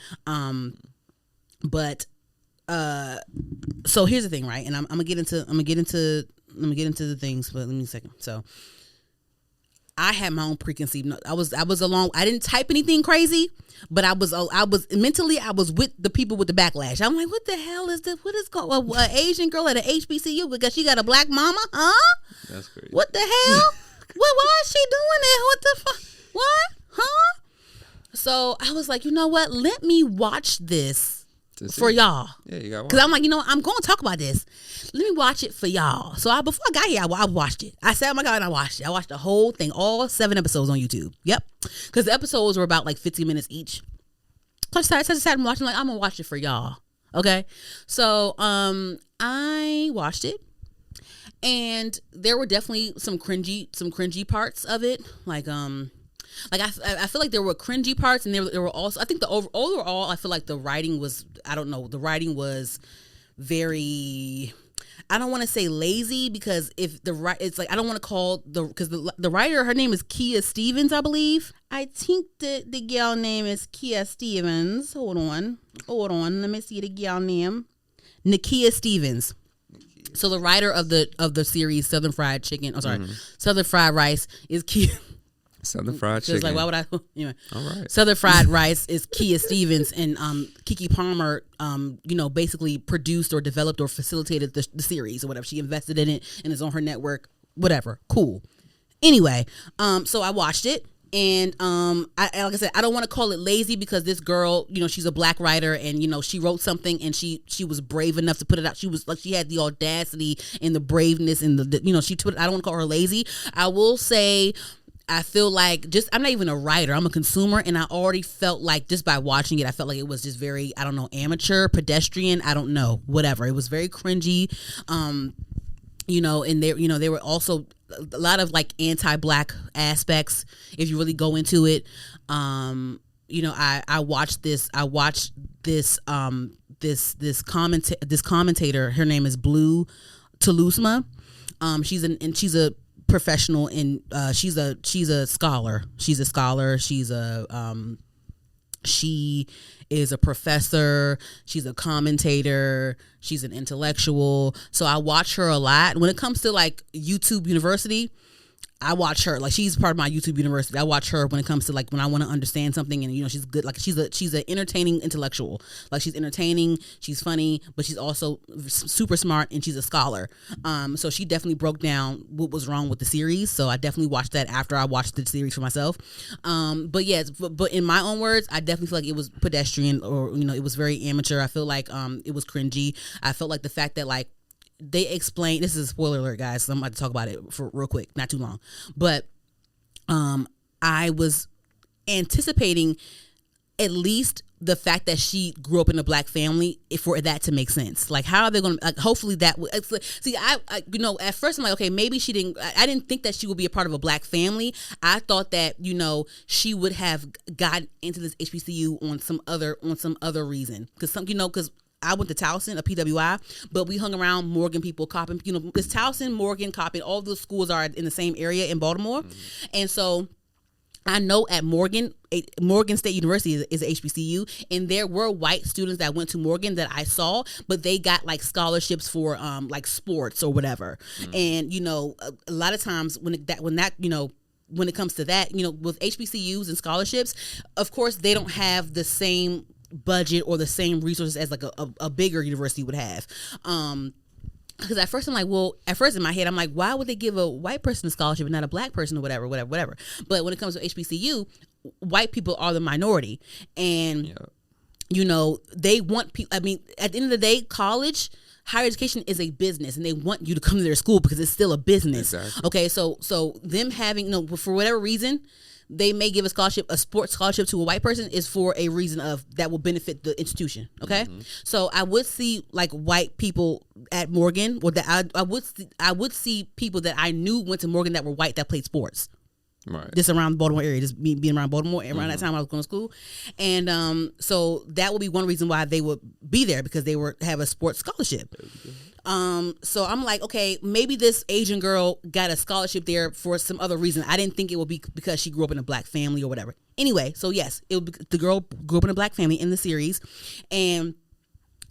So here's the thing, right? And I'm gonna get into the things, but let me a second. So I had my own preconceived. I didn't type anything crazy, but I was mentally, I was with the people with the backlash. I'm like, what the hell is this? What is going on? An Asian girl at an HBCU because she got a black mama? Huh? That's crazy. What the hell? Why is she doing that? What the fuck? What? Huh? So I was like, you know what? Let me watch this for y'all. Yeah, you got. Because I'm like, you know, I'm going to talk about this. Let me watch it for y'all. So before I got here, I watched it. I sat on my God and I watched it. I watched the whole thing, all 7 episodes on YouTube. Yep. Because the episodes were about like 15 minutes each. So I just sat and watched. I'm like, I'm gonna watch it for y'all. Okay. So I watched it, and there were definitely some cringy parts of it. Like I feel like there were cringy parts, and there were also, I think overall I feel like the writing was, I don't know, the writing was very, I don't want to say lazy because if it's like I don't want to call because the writer, her name is Kia Stevens, I believe. I think the girl name is Kia Stevens. Hold on. Let me see the girl name. Nakia Stevens. So the writer of the series Southern Fried Chicken. Oh, sorry, Southern Fried Rice is Kia. Southern Fried Chicken. Like, why would I? Anyway. All right. Southern Fried Rice is Kia Stevens, and Keke Palmer, basically produced or developed or facilitated the series or whatever. She invested in it and is on her network. Whatever. Cool. Anyway, so I watched it. And like I said, I don't want to call it lazy because this girl, she's a black writer, and she wrote something and she was brave enough to put it out. She was like, she had the audacity and the braveness and she put it. I don't want to call her lazy. I will say, I feel like I'm not even a writer. I'm a consumer, and I already felt like just by watching it, I felt like it was just very, I don't know, amateur, pedestrian. I don't know, whatever. It was very cringy. And there were also a lot of like anti-black aspects if you really go into it. I watched this commentator. Her name is Blue Telusma. She's a professional and she's a scholar. She is a professor. She's a commentator. She's an intellectual. So I watch her a lot. When it comes to like YouTube University, I watch her. Like, she's part of my YouTube University. I watch her when it comes to like when I want to understand something, and she's good. Like, she's an entertaining intellectual. Like, she's entertaining, she's funny, but she's also super smart, and she's a scholar. So she definitely broke down what was wrong with the series. So I definitely watched that after I watched the series for myself. But in my own words, I definitely feel like it was pedestrian, or it was very amateur. I feel like it was cringy. I felt like the fact that like they explain, this is a spoiler alert, guys, so I'm about to talk about it for real quick, not too long, but I was anticipating at least the fact that she grew up in a black family for that to make sense. Like, how are they going to, like, hopefully that see, I at first I'm like, okay, maybe I didn't think that she would be a part of a black family. I thought that she would have gotten into this HBCU on some other reason, because I went to Towson, a PWI, but we hung around Morgan people, Coppin. Because Towson, Morgan, Coppin, all those schools are in the same area in Baltimore. Mm-hmm. And so I know at Morgan State University is a HBCU, and there were white students that went to Morgan that I saw, but they got like scholarships for like sports or whatever. Mm-hmm. And a lot of times when it comes to that, with HBCUs and scholarships, of course they don't have the same budget or the same resources as like a bigger university would have. Because at first in my head I'm like, why would they give a white person a scholarship and not a black person or whatever. But when it comes to HBCU, white people are the minority, and they want people. I mean, at the end of the day, higher education is a business, and they want you to come to their school because it's still a business. Exactly. Okay, so them having for whatever reason, they may give a sports scholarship to a white person is for a reason of that will benefit the institution. Okay, mm-hmm. So I would see like white people at Morgan, or that I would see people that I knew went to Morgan that were white that played sports. Right. Just around the Baltimore area, just me being around Baltimore around that time I was going to school, and so that would be one reason why they would be there, because they have a sports scholarship. So I'm like, okay, maybe this Asian girl got a scholarship there for some other reason. I didn't think it would be because she grew up in a black family or whatever. Anyway, so yes, the girl grew up in a black family in the series,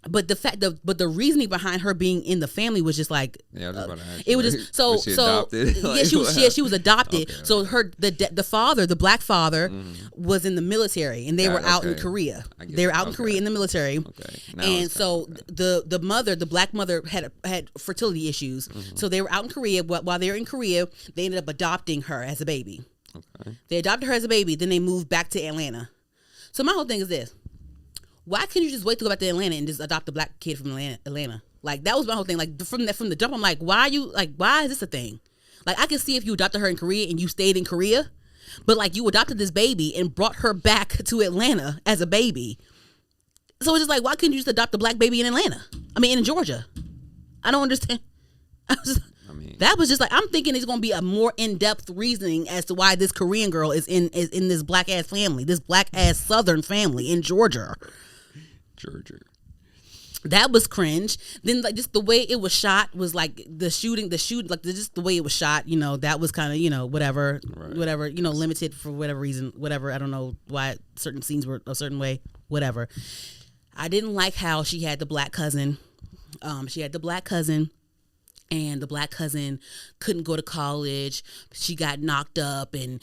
but the reasoning behind her being in the family was just like, it was just so was she adopted? She was adopted. Okay, so the father, the black father, was in the military, and they were out in Korea. They were out in Korea in the military, and so the mother, the black mother, had fertility issues. Mm-hmm. So they were out in Korea. While they were in Korea, they ended up adopting her as a baby. Okay. They adopted her as a baby. Then they moved back to Atlanta. So my whole thing is this. Why can't you just wait to go back to Atlanta and just adopt a black kid from Atlanta? Like, that was my whole thing. Like, from the jump, I'm like, why is this a thing? Like, I can see if you adopted her in Korea and you stayed in Korea, but like, you adopted this baby and brought her back to Atlanta as a baby. So it's just like, why couldn't you just adopt a black baby in Atlanta? I mean, in Georgia. I don't understand. That was just like, I'm thinking it's going to be a more in-depth reasoning as to why this Korean girl is in this black ass family, this black ass Southern family in Georgia. That was cringe. Then like just the way it was shot was like the shooting, like just the way it was shot. You know, that was kind of, you know, whatever, you know, limited for whatever reason, whatever. I don't know why certain scenes were a certain way, whatever. I didn't like how she had the black cousin. And the black cousin couldn't go to college. She got knocked up, and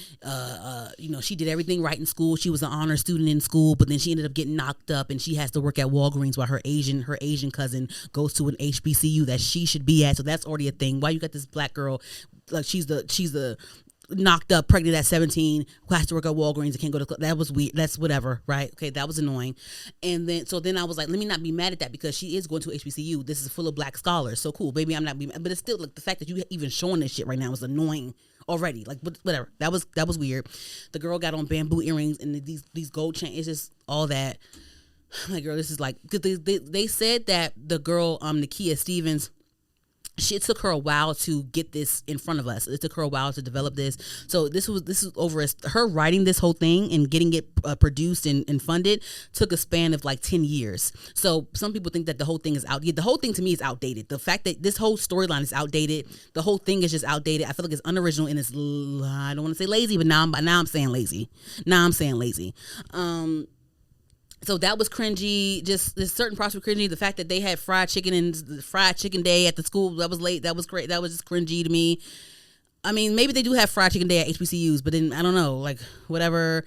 you know, she did everything right in school. She was an honor student in school, but then she ended up getting knocked up, and she has to work at Walgreens while her Asian cousin goes to an HBCU that she should be at. So that's already a thing. Why you got this black girl, like she's the knocked up, pregnant at 17, who has to work at Walgreens and can't go to that was weird. That's whatever, right? Okay, that was annoying. And then I was like, let me not be mad at that, because she is going to HBCU. This is full of black scholars, so cool. Maybe I'm not being, but it's still like the fact that you even showing this shit right now is annoying already. Like, whatever. That was weird. The girl got on bamboo earrings and these gold chains. It's just all that. My girl, this is like, they said that the girl Nakia Stevens, it took her a while to get this in front of us. It took her a while to develop this. So this was over her writing this whole thing and getting it produced and funded took a span of like 10 years. So some people think that the whole thing is out. The whole thing to me is outdated. The fact that this whole storyline is outdated, the whole thing is just outdated. I feel like it's unoriginal and it's, I don't want to say lazy, but now I'm saying lazy. So that was cringy. Just there's certain parts were cringy. The fact that they had fried chicken and fried chicken day at the school, that was late. That was great. That was just cringy to me. I mean, maybe they do have fried chicken day at HBCUs, but then I don't know, like whatever.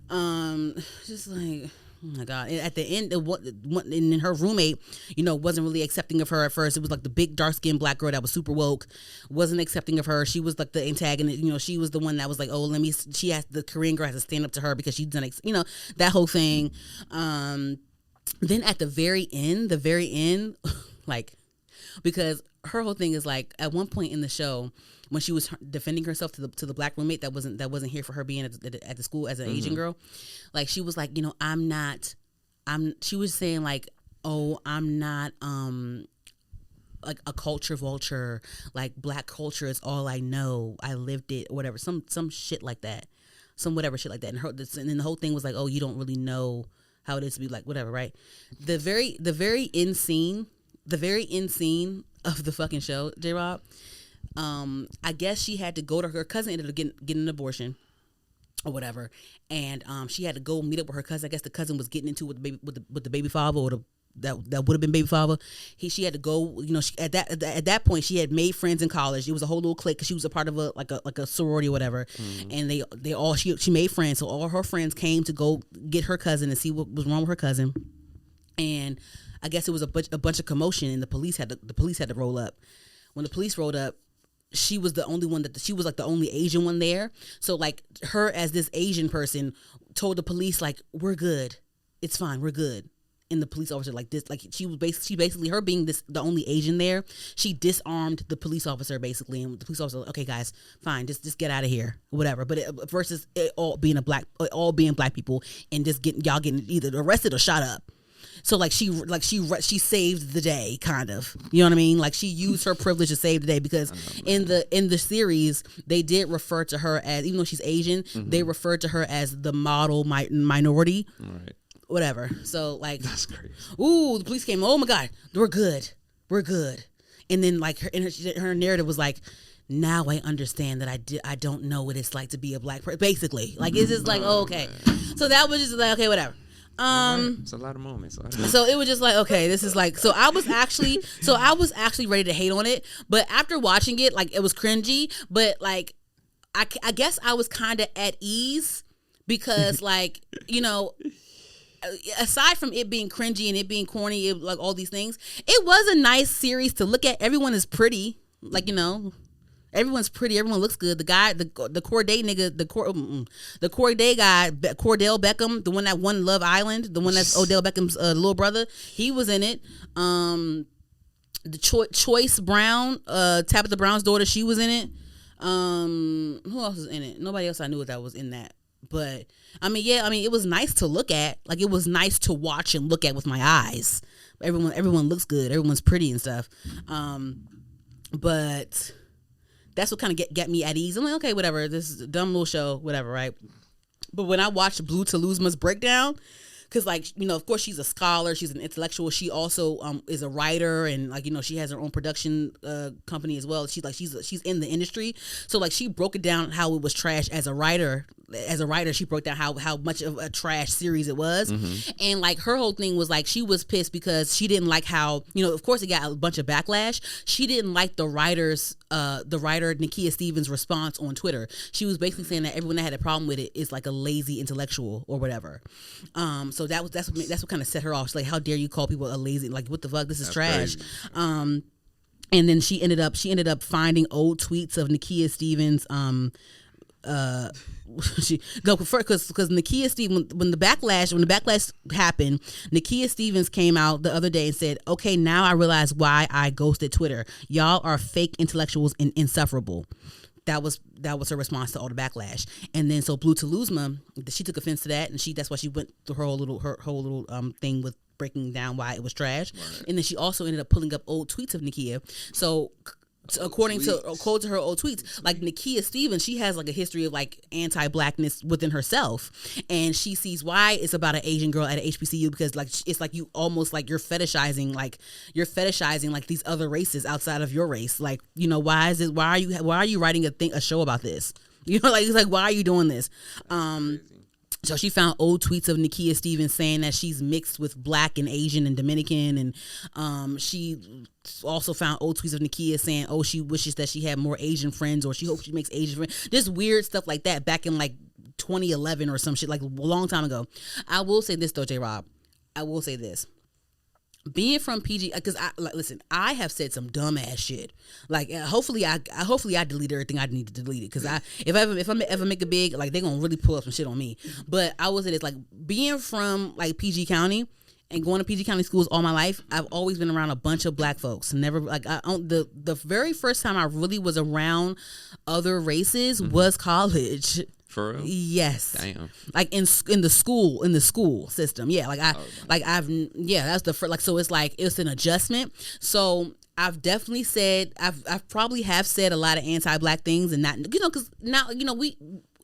Just like, oh my God. And at the end, and her roommate, you know, wasn't really accepting of her at first. It was like the big dark skinned black girl that was super woke, wasn't accepting of her. She was like the antagonist. You know, she was the one that was like, oh, the Korean girl has to stand up to her because she's done, you know, that whole thing. Then at the very end, like, because her whole thing is like, at one point in the show, when she was defending herself to the black roommate that wasn't here for her being at the school as an Asian girl, like she was like, you know, she was saying like, oh, I'm not like a culture vulture, like black culture is all I know, I lived it or whatever, some shit like that, some whatever shit like that. And then the whole thing was like, oh, you don't really know how it is to be like whatever, right? The very end scene of the fucking show, J-Rob, I guess she had to go to her cousin, ended up getting an abortion or whatever, and she had to go meet up with her cousin. I guess the cousin was getting into with the baby father, or that would have been baby father. She had to go, you know, at that point she had made friends in college. It was a whole little clique because she was a part of a sorority or whatever, and she made friends. So all her friends came to go get her cousin and see what was wrong with her cousin, and I guess it was a bunch of commotion, and the police had to roll up. When the police rolled up, she was the only one she was like the only Asian one there. So like her as this Asian person told the police like, we're good, it's fine, we're good. And the police officer like this, like she basically her being the only Asian there, she disarmed the police officer basically, and the police officer, okay guys, fine, just get out of here, whatever. But versus it all being black people and just getting either arrested or shot up. So like she saved the day, kind of. You know what I mean? Like she used her privilege to save the day, because in the series they did refer to her as, even though she's Asian, they referred to her as the model minority. Right. Whatever. So like, that's crazy. Ooh, the police came. Oh my God, we're good. And then like her narrative was like, now I understand that I don't know what it's like to be a black person. Basically, like it's just like, oh, okay. So that was just like, okay, whatever. It's a lot of moments. So it was just like, okay, this is like, so I was actually ready to hate on it, but after watching it, like it was cringy, but like I guess I was kind of at ease, because like, you know, aside from it being cringy and it being corny, like all these things, it was a nice series to look at. Everyone is pretty, like, you know, everyone's pretty. Everyone looks good. The guy, the Corday nigga, the Corday guy, Cordell Beckham, the one that won Love Island, the one that's Odell Beckham's little brother, he was in it. The Choice Brown, Tabitha Brown's daughter, she was in it. Who else was in it? Nobody else I knew that was in that. But I mean, it was nice to look at. Like it was nice to watch and look at with my eyes. Everyone looks good. Everyone's pretty and stuff. But that's what kind of get me at ease. I'm like, okay, whatever. This is a dumb little show, whatever, right? But when I watched Blue Talusma's breakdown, because like, you know, of course she's a scholar, she's an intellectual. She also is a writer, and like, you know, she has her own production company as well. She's in the industry, so like she broke it down how it was trash as a writer. She broke down how much of a trash series it was. And like her whole thing was like, she was pissed because she didn't like how, you know, of course it got a bunch of backlash. She didn't like the writer Nakia Stevens' response on Twitter. She was basically saying that everyone that had a problem with it is like a lazy intellectual or whatever. So that's what kind of set her off. She's like, how dare you call people a lazy, like, what the fuck, this is trash. Crazy. And then she ended up finding old tweets of Nakia Stevens because Nakia Stevens, when the backlash happened, Nakia Stevens came out the other day and said, okay, now I realize why I ghosted Twitter. Y'all are fake intellectuals and insufferable. That was her response to all the backlash. And then so Blue Taluzma, she took offense to that, and that's why she went through her whole little thing with breaking down why it was trash. Right. And then she also ended up pulling up old tweets of Nakia. So according to her old tweets, like Nakia Stevens, she has like a history of like anti-blackness within herself, and she sees why it's about an Asian girl at an HBCU, because like it's like you almost like you're fetishizing like these other races outside of your race. Like, you know, why are you writing a show about this? You know, like, it's like, why are you doing this? So she found old tweets of Nakia Stevens saying that she's mixed with Black and Asian and Dominican, and she also found old tweets of Nakia saying, oh, she wishes that she had more Asian friends, or she hopes she makes Asian friends. Just weird stuff like that back in like 2011 or some shit, like a long time ago. I will say this though, J-Rob. I will say this. Being from PG, because I have said some dumb ass shit. Like, hopefully I delete everything I need to delete it. Because if I ever make it big, like, they're gonna really pull up some shit on me. But I will say this, like, being from like PG County and going to PG County schools all my life, I've always been around a bunch of Black folks. Never like the very first time I really was around other races was college. For real? Yes. Damn. Like in the school system. Yeah. Like that's the first, like, so it's like, it's an adjustment. So I've definitely said, I've probably have said a lot of anti-Black things, and not, you know, because now, you know,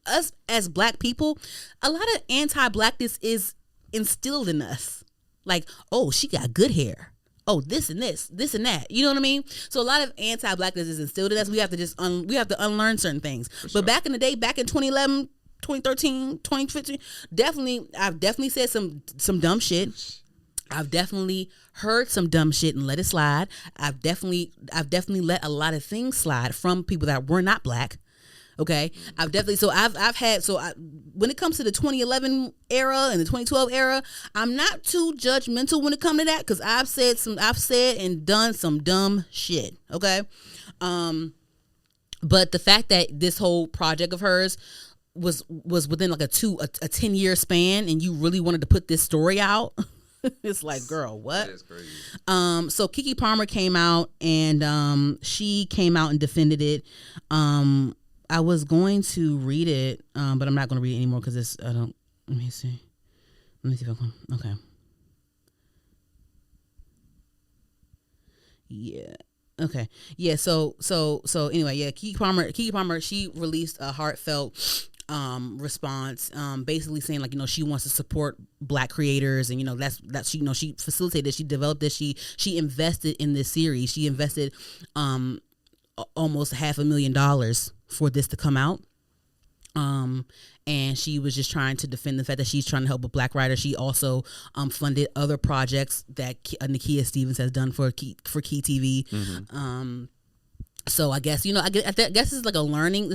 us as Black people, a lot of anti-Blackness is instilled in us. Like, oh, she got good hair. Oh, this and that. You know what I mean? So a lot of anti-Blackness is instilled in us. We have to just unlearn certain things. But back in the day, back in 2011, 2013, 2015, I've definitely said some dumb shit. I've definitely heard some dumb shit and let it slide. I've definitely let a lot of things slide from people that were not Black. Okay, when it comes to the 2011 era and the 2012 era, I'm not too judgmental when it comes to that, because I've said and done some dumb shit. Okay, but the fact that this whole project of hers was within like a 10-year span, and you really wanted to put this story out. It's like, girl, what? That's crazy. So Keke Palmer came out, and she came out and defended it. I was going to read it, but I'm not going to read it anymore because let me see if I can. Okay. Yeah. Okay. Yeah. So anyway, yeah. Keke Palmer, she released a heartfelt response, basically saying, like, you know, she wants to support Black creators, and, you know, that's she, you know, she facilitated, she developed this, she invested in this series, she invested almost $500,000 for this to come out. And she was just trying to defend the fact that she's trying to help a Black writer. She also funded other projects that Nakia Stevens has done for KeyTV. Mm-hmm. So I guess, you know, I guess this is like a learning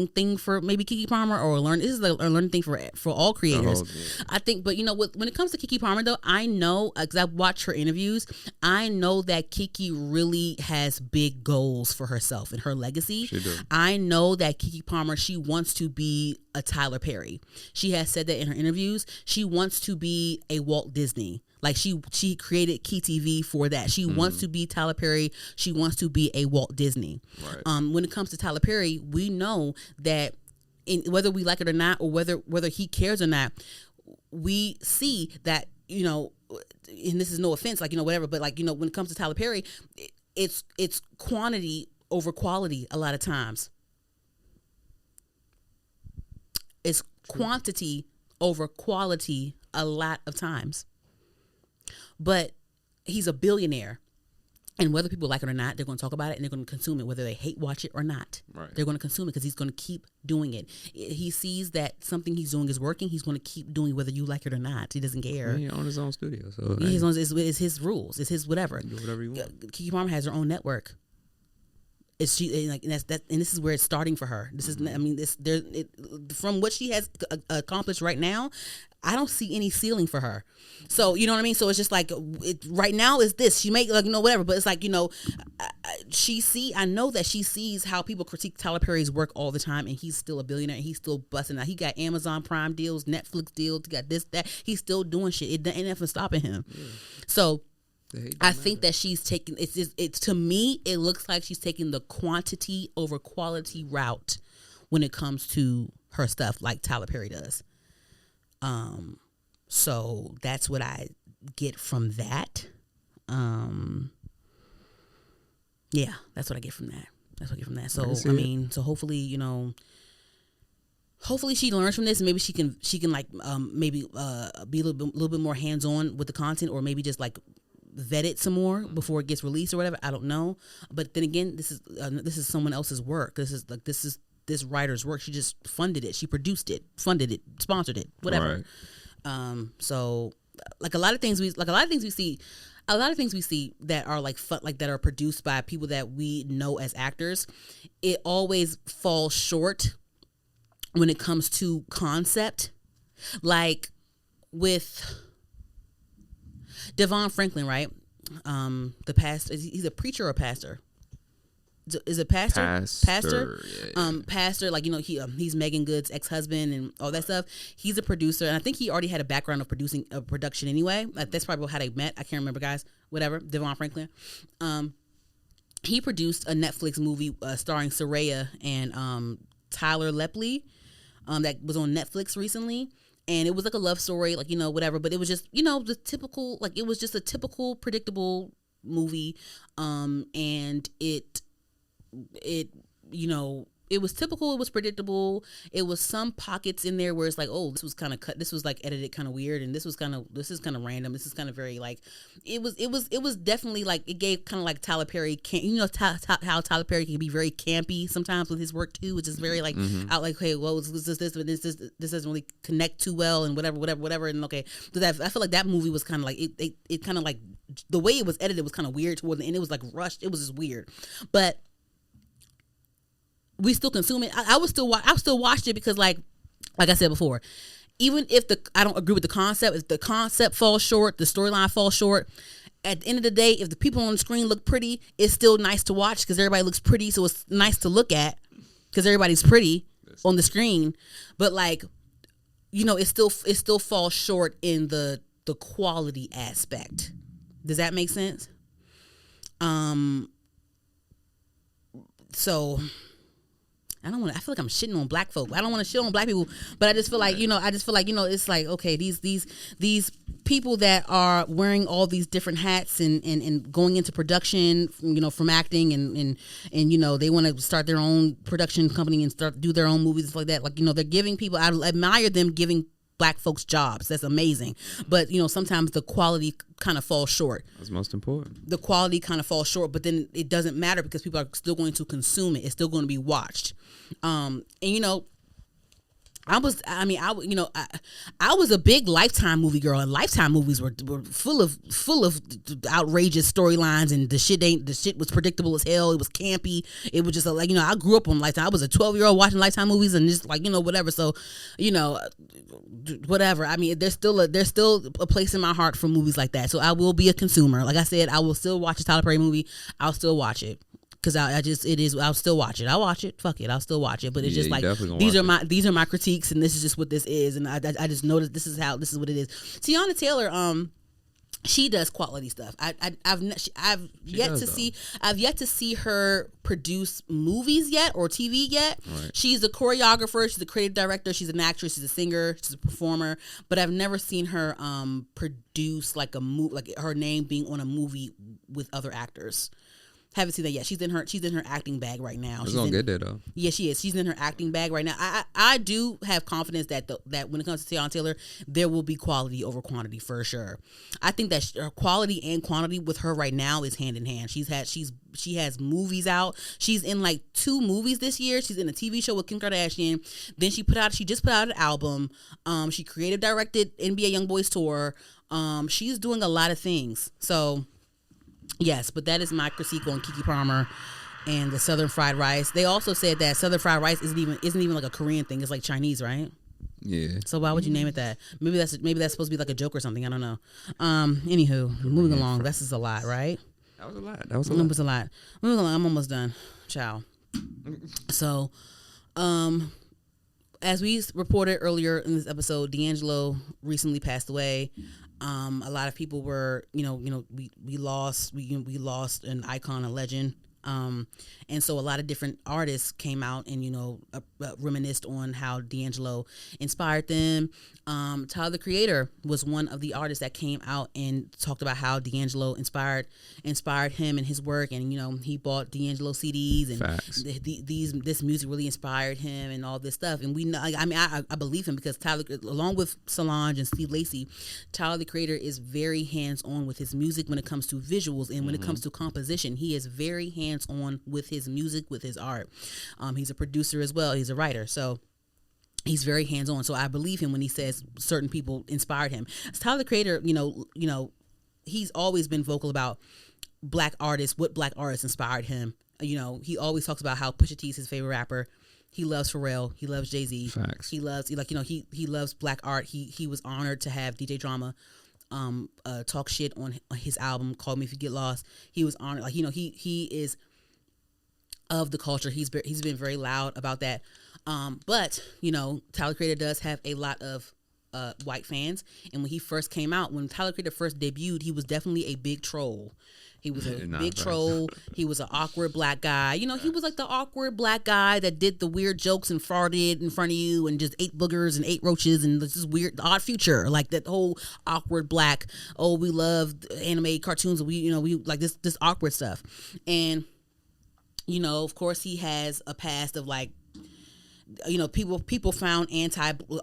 thing for maybe Keke Palmer, or this is like a learning thing for all creators. I think, but, you know, when it comes to Keke Palmer though, I know, because I've watched her interviews, I know that Keke really has big goals for herself and her legacy. She do. I know that Keke Palmer, she wants to be a Tyler Perry. She has said that in her interviews. She wants to be a Walt Disney. Like, she created KeyTV for that. She wants to be Tyler Perry. She wants to be a Walt Disney. Right. When it comes to Tyler Perry, we know that whether we like it or not, or whether he cares or not, we see that, you know, and this is no offense, like, you know, whatever, but, like, you know, when it comes to Tyler Perry, it's quantity over quality a lot of times. It's quantity over quality a lot of times. But he's a billionaire. And whether people like it or not, they're going to talk about it and they're going to consume it, whether they hate watch it or not. Right. They're going to consume it because he's going to keep doing it. He sees that something he's doing is working. He's going to keep doing it whether you like it or not. He doesn't care. He owns his own studio. So it's his rules. It's his whatever. Do whatever you want. Keke Palmer has her own network. It's she like and this is where it's starting for her. This is I mean from what she has accomplished right now, I don't see any ceiling for her. So you know what I mean. So it's just like right now is this she make like whatever, but it's like I know that she sees how people critique Tyler Perry's work all the time, and he's still a billionaire and he's still busting out. He got Amazon Prime deals, Netflix deals, he got this that. He's still doing shit. It ain't nothing stopping him. Yeah. So. I think that she's taking it's to me it looks like she's taking the quantity over quality route when it comes to her stuff like Tyler Perry does. So that's what I get from that. Yeah, that's what I get from that. So I mean, so hopefully, hopefully she learns from this and maybe she can like maybe be a little bit more hands-on with the content, or maybe just like vet it some more before it gets released or whatever. I don't know, but then again, this is someone else's work. This is this writer's work. She just funded it. She produced it, funded it, sponsored it, whatever. Right. So like a lot of things we see that are like fun, like that are produced by people that we know as actors, it always falls short when it comes to concept. Like with Devon Franklin, right? The pastor, he's a preacher or a pastor? Is it pastor? Pastor. Yeah. Pastor, like he's Megan Good's ex-husband and all that stuff. He's a producer, and I think he already had a background of production anyway. That's probably how they met. I can't remember, guys. Whatever. Devon Franklin. He produced a Netflix movie starring Soraya and Tyler Lepley that was on Netflix recently. And it was like a love story, like, whatever. But it was just, the typical, like, it was just a typical, predictable movie. And it it was typical. It was predictable. It was some pockets in there where it's like, oh, this was kind of cut. This was like edited kind of weird. And this is kind of random. This is kind of very like, it was definitely like, it gave kind of like Tyler Perry, how Tyler Perry can be very campy sometimes with his work too, which is very like out like, hey, well, this, but this doesn't really connect too well and whatever. And okay. So that, I feel like that movie was kind of like, it kind of like the way it was edited was kind of weird toward the end. It was like rushed. It was just weird, but we still consume it. I still watched it because like I said before, even if I don't agree with the concept, if the concept falls short, the storyline falls short, at the end of the day, if the people on the screen look pretty, it's still nice to watch because everybody looks pretty. So it's nice to look at because everybody's pretty on the screen. But like, it still falls short in the quality aspect. Does that make sense? So I feel like I'm shitting on black folk. I don't want to shit on black people, but I just feel like, it's like, okay, these people that are wearing all these different hats and going into production, from acting and they want to start their own production company and do their own movies and stuff like that. Like, they're giving people, I admire them giving black folks jobs. That's amazing. But, sometimes the quality kind of falls short. That's most important. The quality kind of falls short, but then it doesn't matter because people are still going to consume it. It's still going to be watched. I was a big Lifetime movie girl, and Lifetime movies were full of outrageous storylines, and the shit was predictable as hell. It was campy. It was just like, I grew up on Lifetime. I was a 12-year-old watching Lifetime movies, and just like, whatever. So, whatever. I mean, there's still a place in my heart for movies like that. So I will be a consumer. Like I said, I will still watch a Tyler Perry movie. I'll still watch it. Because I'll still watch it. I'll watch it. Fuck it. I'll still watch it. But it's just like, these are my critiques, and this is just what this is. And I just noticed this is what it is. Teyana Taylor, she does quality stuff. I've yet to see her produce movies yet or TV yet. Right. She's a choreographer. She's a creative director. She's an actress. She's a singer. She's a performer. But I've never seen her produce like a movie, like her name being on a movie with other actors. Haven't seen that yet. She's in her acting bag right now. She's gonna get there though. Yeah, she is. She's in her acting bag right now. I do have confidence that that when it comes to Teyana Taylor, there will be quality over quantity for sure. I think that quality and quantity with her right now is hand in hand. She has movies out. She's in like 2 movies this year. She's in a TV show with Kim Kardashian. Then she just put out an album. She creative directed NBA YoungBoys tour. She's doing a lot of things. So. Yes, but that is my critique on Keke Palmer and the Southern fried rice. They also said that Southern fried rice isn't even like a Korean thing. It's like Chinese, right? Yeah. So why would you name it that? Maybe that's supposed to be like a joke or something. I don't know. Anywho, moving along. This is a lot, right? That was a lot. Moving along. I'm almost done. Ciao. So, as we reported earlier in this episode, D'Angelo recently passed away. A lot of people were, we lost an icon, a legend. And so a lot of different artists came out and, reminisced on how D'Angelo inspired them. Tyler, the Creator, was one of the artists that came out and talked about how D'Angelo inspired him and his work. And, he bought D'Angelo CDs and this music really inspired him and all this stuff. And we know, I believe him because Tyler, along with Solange and Steve Lacy, Tyler, the Creator, is very hands-on with his music when it comes to visuals and when it comes to composition. He is very hands-on with his music, with his art. He's a producer as well. He's a writer. So he's very hands-on. So I believe him when he says certain people inspired him. Tyler, the Creator, he's always been vocal about black artists, what black artists inspired him. He always talks about how Pusha T is his favorite rapper. He loves Pharrell. He loves Jay-Z. Facts. He loves, he loves black art. He was honored to have DJ Drama talk shit on his album Call Me If You Get Lost. He was honored. He is of the culture. He's been very loud about that. But Tyler, Creator does have a lot of white fans. And when he first came out, when Tyler, Creator first debuted, he was definitely a big troll. He was a big troll. He was an awkward black guy. He was like the awkward black guy that did the weird jokes and farted in front of you and just ate boogers and ate roaches and this weird Odd Future, like that whole awkward black. Oh, we love anime cartoons. We like this awkward stuff. And of course, he has a past of like. People found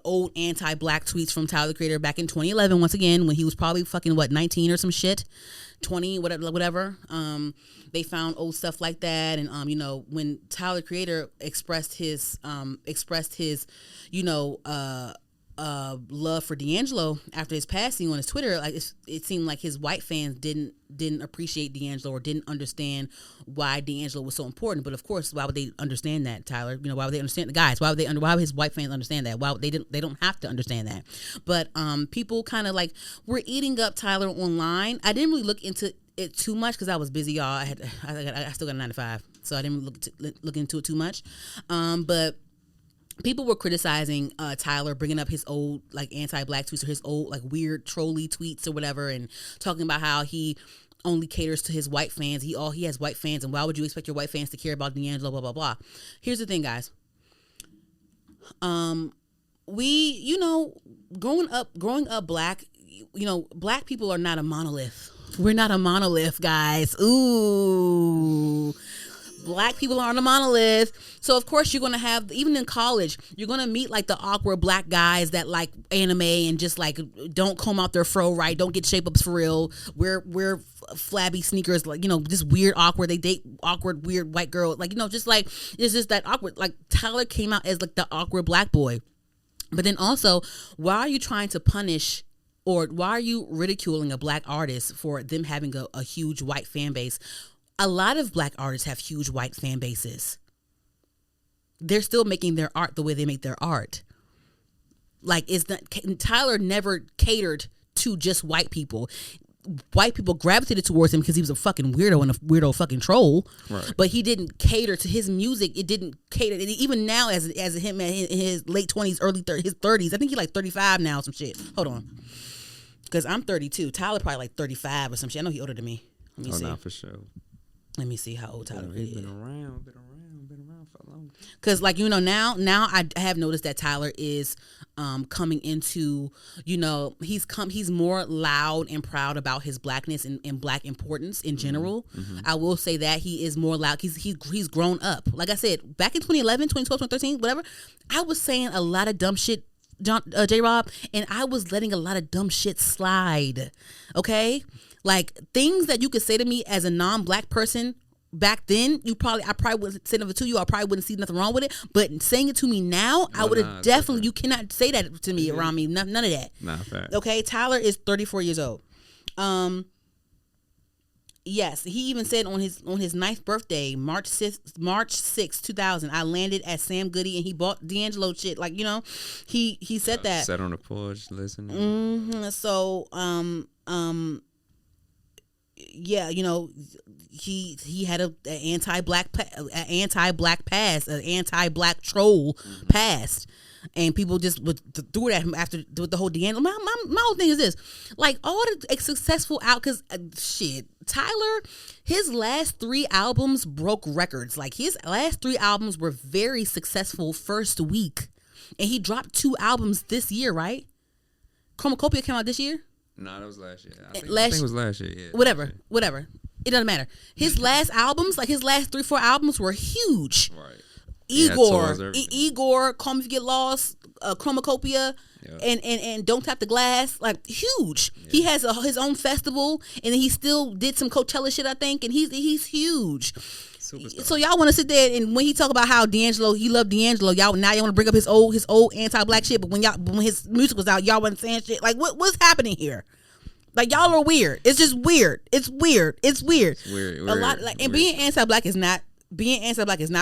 old anti-black tweets from Tyler, the Creator, back in 2011. Once again, when he was probably fucking 19 or some shit, 20 whatever. They found old stuff like that, and when Tyler, the Creator, expressed his love for D'Angelo after his passing on his Twitter, like it seemed like his white fans didn't appreciate D'Angelo or didn't understand why D'Angelo was so important. But of course, why would they understand that, Tyler? Why would they understand the guys? Why would his white fans understand that? Why they don't have to understand that. But people kind of like were eating up Tyler online. I didn't really look into it too much because I was busy, y'all. I still got a 9 to 5, so I didn't look into it too much. But people were criticizing Tyler, bringing up his old like anti-black tweets or his old like weird trolly tweets or whatever, and talking about how he only caters to his white fans. He has white fans, and why would you expect your white fans to care about D'Angelo? Blah blah blah. Here's the thing, guys. We growing up black, black people are not a monolith. We're not a monolith, guys. Ooh. Black people aren't a monolith. So of course you're gonna have, even in college, you're gonna meet like the awkward black guys that like anime and just like don't comb out their fro right, don't get shape ups for real, wear flabby sneakers, like just weird awkward. They date awkward weird white girl, like just like it's just that awkward. Like Tyler came out as like the awkward black boy. But then also, why are you trying to punish or why are you ridiculing a black artist for them having a huge white fan base? A lot of black artists have huge white fan bases. They're still making their art the way they make their art. Like, Tyler never catered to just white people. White people gravitated towards him because he was a fucking weirdo and a weirdo fucking troll. Right. But he didn't cater to his music. It didn't cater. And even now, as him in his late 20s, early 30s, his 30s, I think he's like 35 now, some shit. Hold on. Because I'm 32. Tyler probably like 35 or some shit. I know he's older than me. Let me see. No, for sure. Let me see how old Tyler is. He's been around for a long time. Because, like, now I have noticed that Tyler is coming into, he's more loud and proud about his blackness and black importance in general. I will say that he is more loud. He's grown up. Like I said, back in 2011, 2012, 2013, whatever, I was saying a lot of dumb shit, J-Rob, and I was letting a lot of dumb shit slide. Okay? Like, things that you could say to me as a non-black person back then, I probably wouldn't say nothing to you. I probably wouldn't see nothing wrong with it. But saying it to me now, I would have definitely. You cannot say that to me around me. None of that. Nah, fact. Okay, Tyler is 34 years old. Yes, he even said on his 9th birthday, March 6, 2000, I landed at Sam Goody and he bought D'Angelo shit. Like, he said that. Sat on the porch listening. So, yeah, he had an anti-black past, an anti-black troll past, and people just threw it at him after the whole D'Angelo. My whole thing is this: like, all the successful because shit, Tyler, his last 3 albums broke records. Like, his last 3 albums were very successful first week, and he dropped 2 albums this year, right? Chromacopia came out this year. No, that was last year. I think it was last year. Yeah. Whatever. It doesn't matter. His last albums, like his last 3-4 albums, were huge. Right. Igor, Call Me If You Get Lost, Chromacopia, and Don't Tap the Glass, like, huge. Yeah. He has his own festival, and then he still did some Coachella shit, I think, and he's huge. Superstar. So y'all want to sit there and when he talk about how D'Angelo, he loved D'Angelo, y'all want to bring up his old anti-black shit, but when his music was out, y'all wasn't saying shit. Like, what's happening here? Like, y'all are weird. It's just weird. It's weird. It's weird. A lot, like, and being anti-black is not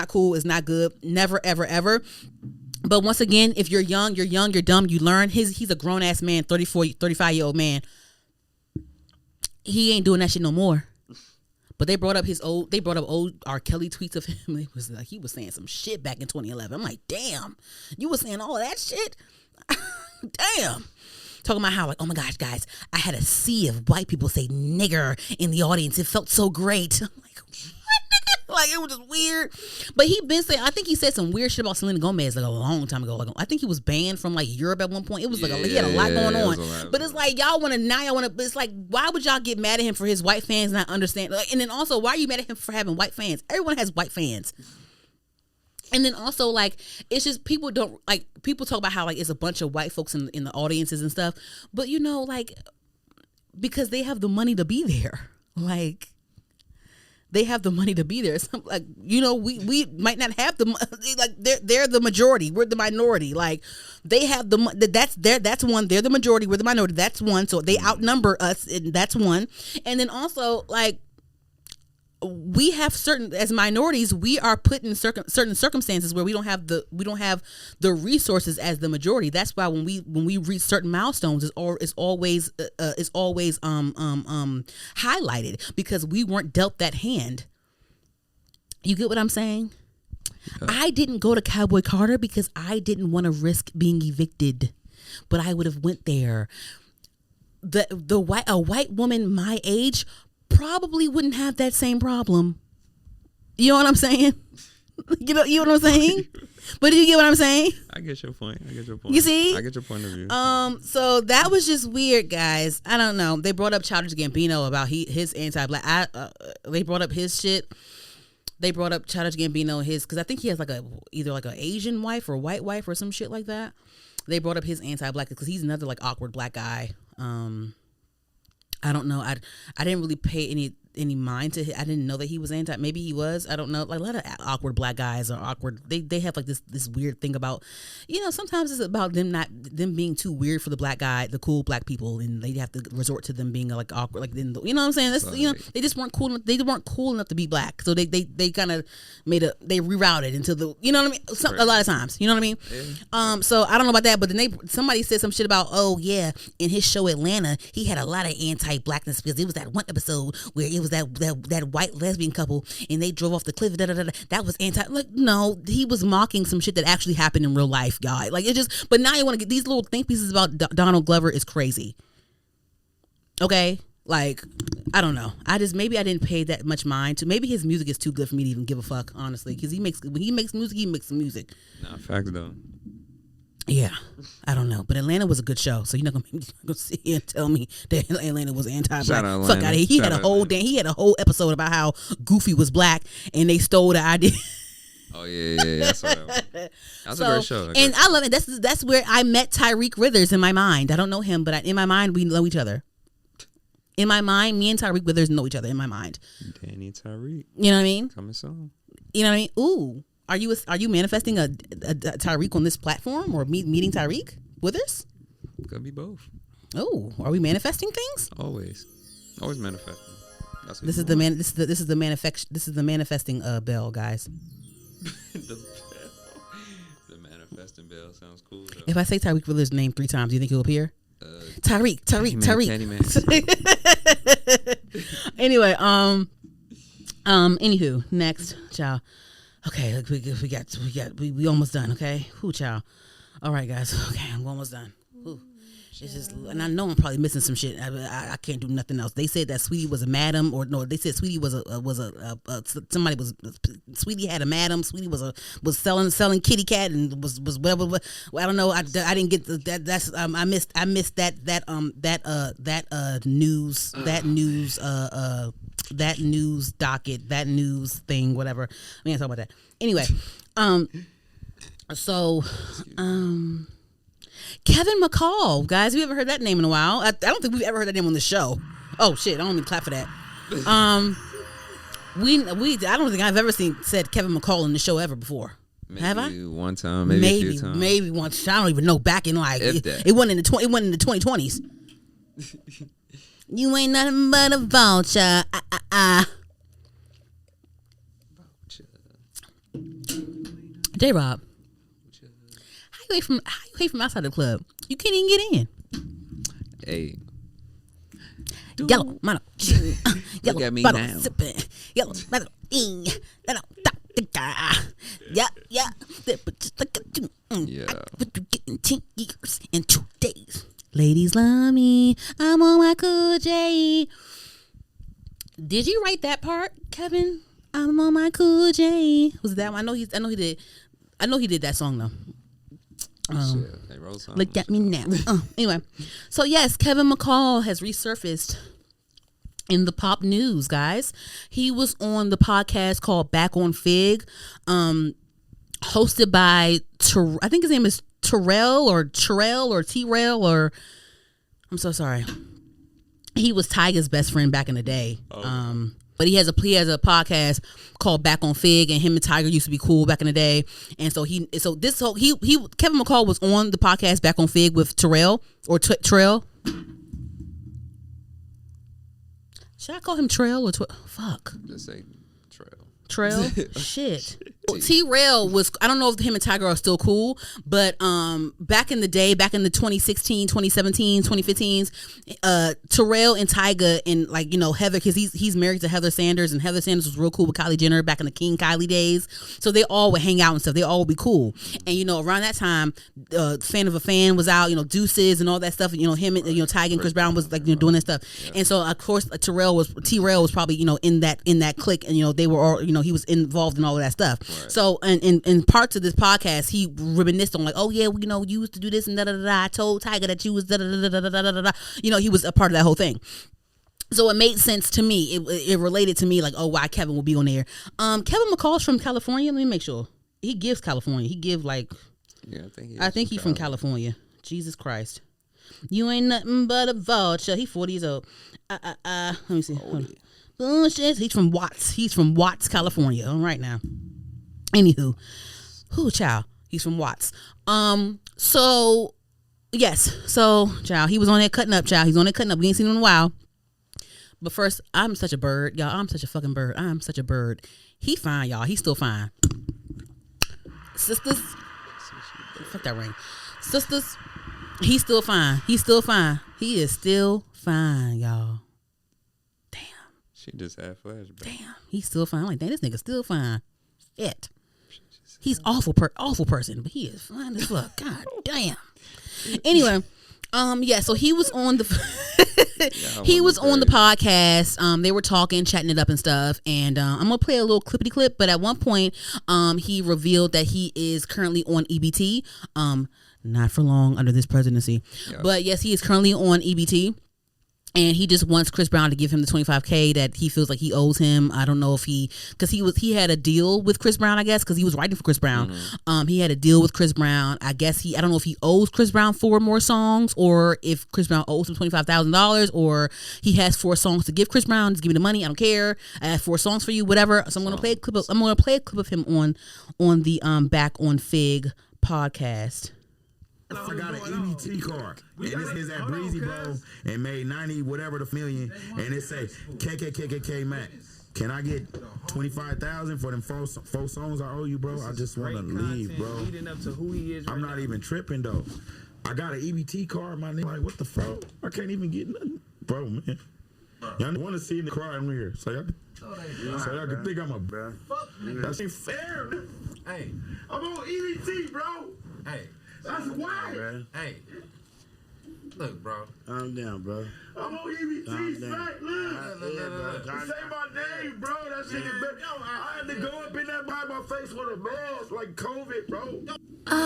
cool. It's not good. Never, ever, ever. But once again, if you're young, you're dumb, you learn. He's a grown ass man, 35-year-old man. He ain't doing that shit no more. But they brought up old R. Kelly tweets of him. It was like he was saying some shit back in 2011. I'm like, damn, you was saying all of that shit? Damn. Talking about how, like, oh my gosh, guys, I had a sea of white people say nigger in the audience. It felt so great. I'm like, what, nigga? Like, it was just weird. But he been saying, I think he said some weird shit about Selena Gomez like a long time ago. Like, I think he was banned from like Europe at one point. It was like he had a lot going on. But it's like y'all want to. It's like, why would y'all get mad at him for his white fans not understand? Like, and then also, why are you mad at him for having white fans? Everyone has white fans. And then also, like, it's just people talk about how, like, it's a bunch of white folks in the audiences and stuff. But, like, because they have the money to be there. Like, they have the money to be there. So, like, we might not have like, they're the majority. We're the minority. Like, they have that's one. They're the majority. We're the minority. That's one. So they outnumber us. And that's one. And then also, like, we have as minorities, we are put in certain circumstances where we don't have the resources as the majority. That's why when we reach certain milestones, it's always highlighted because we weren't dealt that hand. You get what I'm saying? Yeah. I didn't go to Cowboy Carter because I didn't want to risk being evicted, but I would have went there. A white woman my age probably wouldn't have that same problem. You know what I'm saying? You know what I'm saying? But do you get what I'm saying? I get your point. You see? I get your point of view. So that was just weird, guys. I don't know. They brought up Childish Gambino about his anti-black. They brought up his shit. They brought up Childish Gambino because I think he has either an Asian wife or white wife or some shit like that. They brought up his anti-black because he's another like awkward black guy. I don't know. I didn't really pay any mind to him. I didn't know that he was anti. Maybe he was. I don't know. Like, a lot of awkward black guys are awkward. They have like this weird thing about, sometimes it's about them being too weird for the cool black people, and they have to resort to them being like awkward. Like, you know what I'm saying? That's, they just weren't cool. They weren't cool enough to be black, so they kind of they rerouted into the, you know what I mean? A lot of times, you know what I mean? Yeah. So I don't know about that, but then somebody said some shit about, oh yeah, in his show Atlanta, he had a lot of anti-blackness because it was that one episode where it was that white lesbian couple and they drove off the cliff. That was anti. Like, no, he was mocking some shit that actually happened in real life, guy. Like, it just. But now you want to get these little think pieces about Donald Glover is crazy. Okay, like, I don't know. Maybe I didn't pay that much mind to. Maybe his music is too good for me to even give a fuck, honestly, because when he makes music, he makes some music. Nah, facts though. Yeah, I don't know, but Atlanta was a good show, so you're not gonna go sit here and tell me that Atlanta was anti-black. Fuck out of here. He had a whole episode about how Goofy was black, and they stole the idea. Oh yeah. I saw that one. That's a great show. And I love it. That's where I met Tyreek Withers in my mind. I don't know him, but in my mind, we know each other. In my mind, me and Tyreek Withers know each other. In my mind, Danny and Tyreek. You know what I mean? Coming soon. You know what I mean? Ooh. Are you manifesting a Tyreek on this platform or meeting Tyreek Withers? Could be both. Oh, are we manifesting things? Always manifesting. This is the manifesting bell, guys. The manifesting bell sounds cool. Though. If I say Tyreek Withers' name 3 times, do you think he'll appear? Tyreek. Anyway, anywho, next, child. Okay, we almost done. Okay, child. All right, guys. Okay, I'm almost done. It's just, and I know I'm probably missing some shit. I can't do nothing else. They said that Sweetie was a madam, or no, they said Sweetie was Sweetie had a madam. Sweetie was selling kitty cat and was whatever. I don't know. I didn't get that. That's I missed that news docket, that news thing, whatever. We ain't talking about that. Anyway, Kevin McCall, guys, we haven't heard that name in a while. I don't think we've ever heard that name on the show. Oh shit, I don't even clap for that. I don't think I've ever said Kevin McCall in the show ever before. Maybe have I? One time, maybe a few times. Maybe once. I don't even know. Back in like it wasn't in the 2020s. You ain't nothing but a vulture. J-Rob, how you hate from outside the club? You can't even get in. Hey. Yellow, mono, Look at me now. Sipping, yellow, mono, yeah. But you getting 10 years in 2 days. Ladies love me. I'm on my cool J. Did you write that part, Kevin? I'm on my cool J. Was that one? I know he did that song though. Look at me now. Anyway, so yes, Kevin McCall has resurfaced in the pop news, guys. He was on the podcast called Back on Fig, hosted by I think his name is Terrell or T-Rail, or I'm so sorry. He was Tyga's best friend back in the day. But he has a podcast called Back on Fig, and him and Tyga used to be cool back in the day. And so Kevin McCall was on the podcast Back on Fig with Terrell or Trail. Should I call him Trail or fuck? Just say Trail? Shit. T-Rail was, I don't know if him and Tyga are still cool, but back in the day, back in the 2016, 2017, 2015s, Terrell and Tyga and like, you know, Heather, because he's married to Heather Sanders, and Heather Sanders was real cool with Kylie Jenner back in the King Kylie days. So they all would hang out and stuff. They all would be cool. And, you know, around that time, Fan of a Fan was out, you know, Deuces and all that stuff. You know, him and, you know, Tyga and Chris Brown was like, you know, doing that stuff. Yeah. And so, of course, T-Rail was probably, you know, in that clique, and, you know, they were all, you know, he was involved in all of that stuff. Right. So in parts of this podcast, he reminisced on like, oh yeah, you know, you used to do this and da da da da. I told Tyga that you was da da da da da da da. You know, he was a part of that whole thing. So it made sense to me. It related to me like, oh, why Kevin will be on there. Kevin McCall's from California. Let me make sure. He gives California. He give like. Yeah, I think he's from California. Jesus Christ. You ain't nothing but a vulture. He 40 years old. Let me see. Bullshit. He's from Watts, California. All right now. Anywho, child. He's from Watts. So yes. So child, he was on there cutting up. Child, he's on there cutting up. We ain't seen him in a while. But first, I'm such a bird, y'all. I'm such a fucking bird. I'm such a bird. He fine, y'all. He's still fine. Sisters, fuck that ring. Sisters, he's still fine. He's still fine. He is still fine, y'all. Damn. She just had flashback. Damn, he's still fine. I'm like, damn, this nigga still fine. Shit. He's awful person, but he is fine as fuck. God damn. Anyway, yeah. So he was on the on the podcast. They were talking, chatting it up and stuff. And I'm gonna play a little clippity clip. But at one point, he revealed that he is currently on EBT. not for long under this presidency. Yep. But yes, he is currently on EBT. And he just wants Chris Brown to give him the $25K that he feels like he owes him. I don't know if because he had a deal with Chris Brown, I guess, because he was writing for Chris Brown. He had a deal with Chris Brown. I guess I don't know if he owes Chris Brown 4 more songs, or if Chris Brown owes him $25,000, or he has 4 songs to give Chris Brown. Just give me the money. I don't care. I have 4 songs for you, whatever. So I'm gonna play a clip. I'm gonna play a clip of him on the Back on Fig podcast. I got an EBT card, and this is at Breezy, bro, and made 90 whatever the million, and it say KKKKK Mac. Can I get 25,000 for them 4 songs I owe you, bro? I just want to leave, bro. I'm not even tripping though. I got an EBT card, my nigga. Like, what the fuck? I can't even get nothing, bro, man. Y'all want to see me cry in here, so y'all can think I'm a bro. That ain't fair. Hey, I'm on EBT, bro. Hey. That's wild. Bro. Hey, look, bro. I'm down, bro. I'm on EBT. Look. Say my name, bro. That shit is better. I had to go up in there by my face with a mask, like COVID, bro. I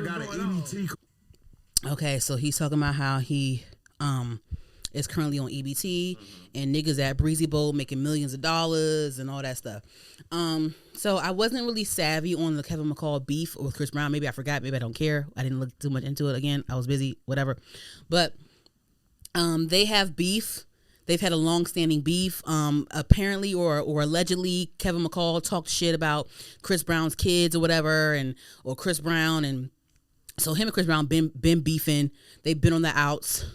got an EBT. Okay, so he's talking about how he is currently on EBT and niggas at Breezy Bowl making millions of dollars and all that stuff. So I wasn't really savvy on the Kevin McCall beef with Chris Brown. Maybe I forgot. Maybe I don't care. I didn't look too much into it again. I was busy, whatever. But they have beef. They've had a long-standing beef. Apparently or allegedly, Kevin McCall talked shit about Chris Brown's kids or whatever, or Chris Brown, and so him and Chris Brown been beefing. They've been on the outs.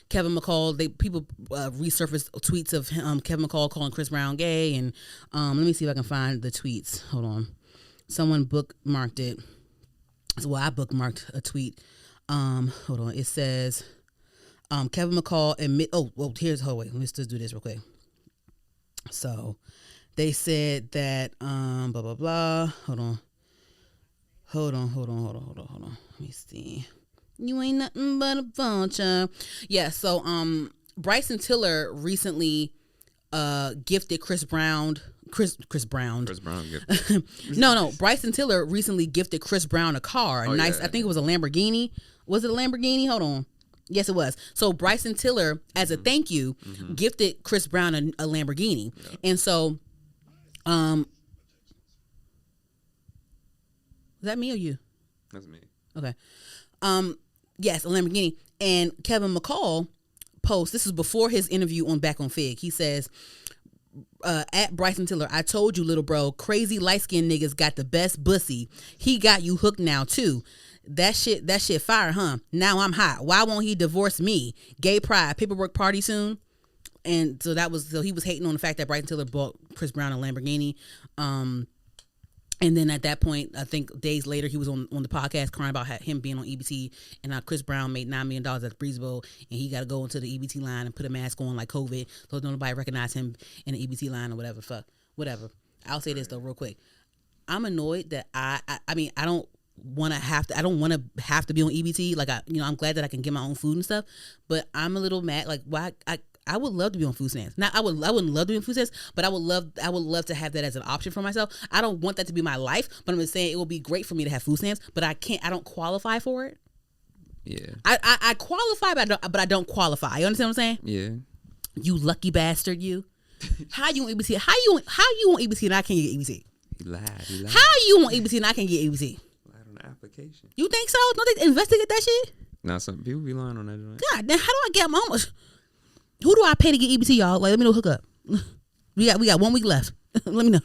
Kevin McCall, people resurfaced tweets of Kevin McCall calling Chris Brown gay, and let me see if I can find the tweets. Hold on, someone bookmarked it. Well, I bookmarked a tweet. Hold on, it says Kevin McCall admit. Wait, let's just do this real quick. So they said that blah blah blah. Hold on. Let me see. You ain't nothing but a vulture. Yeah, so Bryson Tiller recently gifted Chris Brown gifted. No, Bryson Tiller recently gifted Chris Brown a car. I think it was a Lamborghini. Was it a Lamborghini? Hold on. Yes, it was. So Bryson Tiller, as a thank you, gifted Chris Brown a Lamborghini. Yeah. And so is that me or you? That's me. Okay. Yes, a Lamborghini. And Kevin McCall posts, this is before his interview on Back on Fig. He says, at Bryson Tiller, I told you, little bro, crazy light-skinned niggas got the best bussy. He got you hooked now, too. That shit fire, huh? Now I'm hot. Why won't he divorce me? Gay pride, paperwork party soon. And so he was hating on the fact that Bryson Tiller bought Chris Brown a Lamborghini. And then at that point, I think days later, he was on the podcast crying about him being on EBT, and how Chris Brown made $9 million at the Breezy Bowl, and he got to go into the EBT line and put a mask on like COVID, so nobody recognize him in the EBT line or whatever. Fuck, whatever. I'll say this though, real quick. I'm annoyed that I don't want to have to be on EBT. Like I'm glad that I can get my own food and stuff, but I'm a little mad. Like why I would love to be on food stamps. Now I wouldn't love to be on food stamps, but I would love to have that as an option for myself. I don't want that to be my life, but I'm just saying it would be great for me to have food stamps, but I don't qualify for it. Yeah. I qualify, but I don't qualify. You understand what I'm saying? Yeah. You lucky bastard, you. How you on EBT? How you on EBT and I can't get EBT? He lied. How you on EBT and I can't get EBT? Lied on the application. You think so? Don't they investigate that shit? Nah, some people be lying on that joint. God, then how do I get my own? Who do I pay to get EBT, y'all? Like, let me know. Hook up. We got 1 week left. Let me know.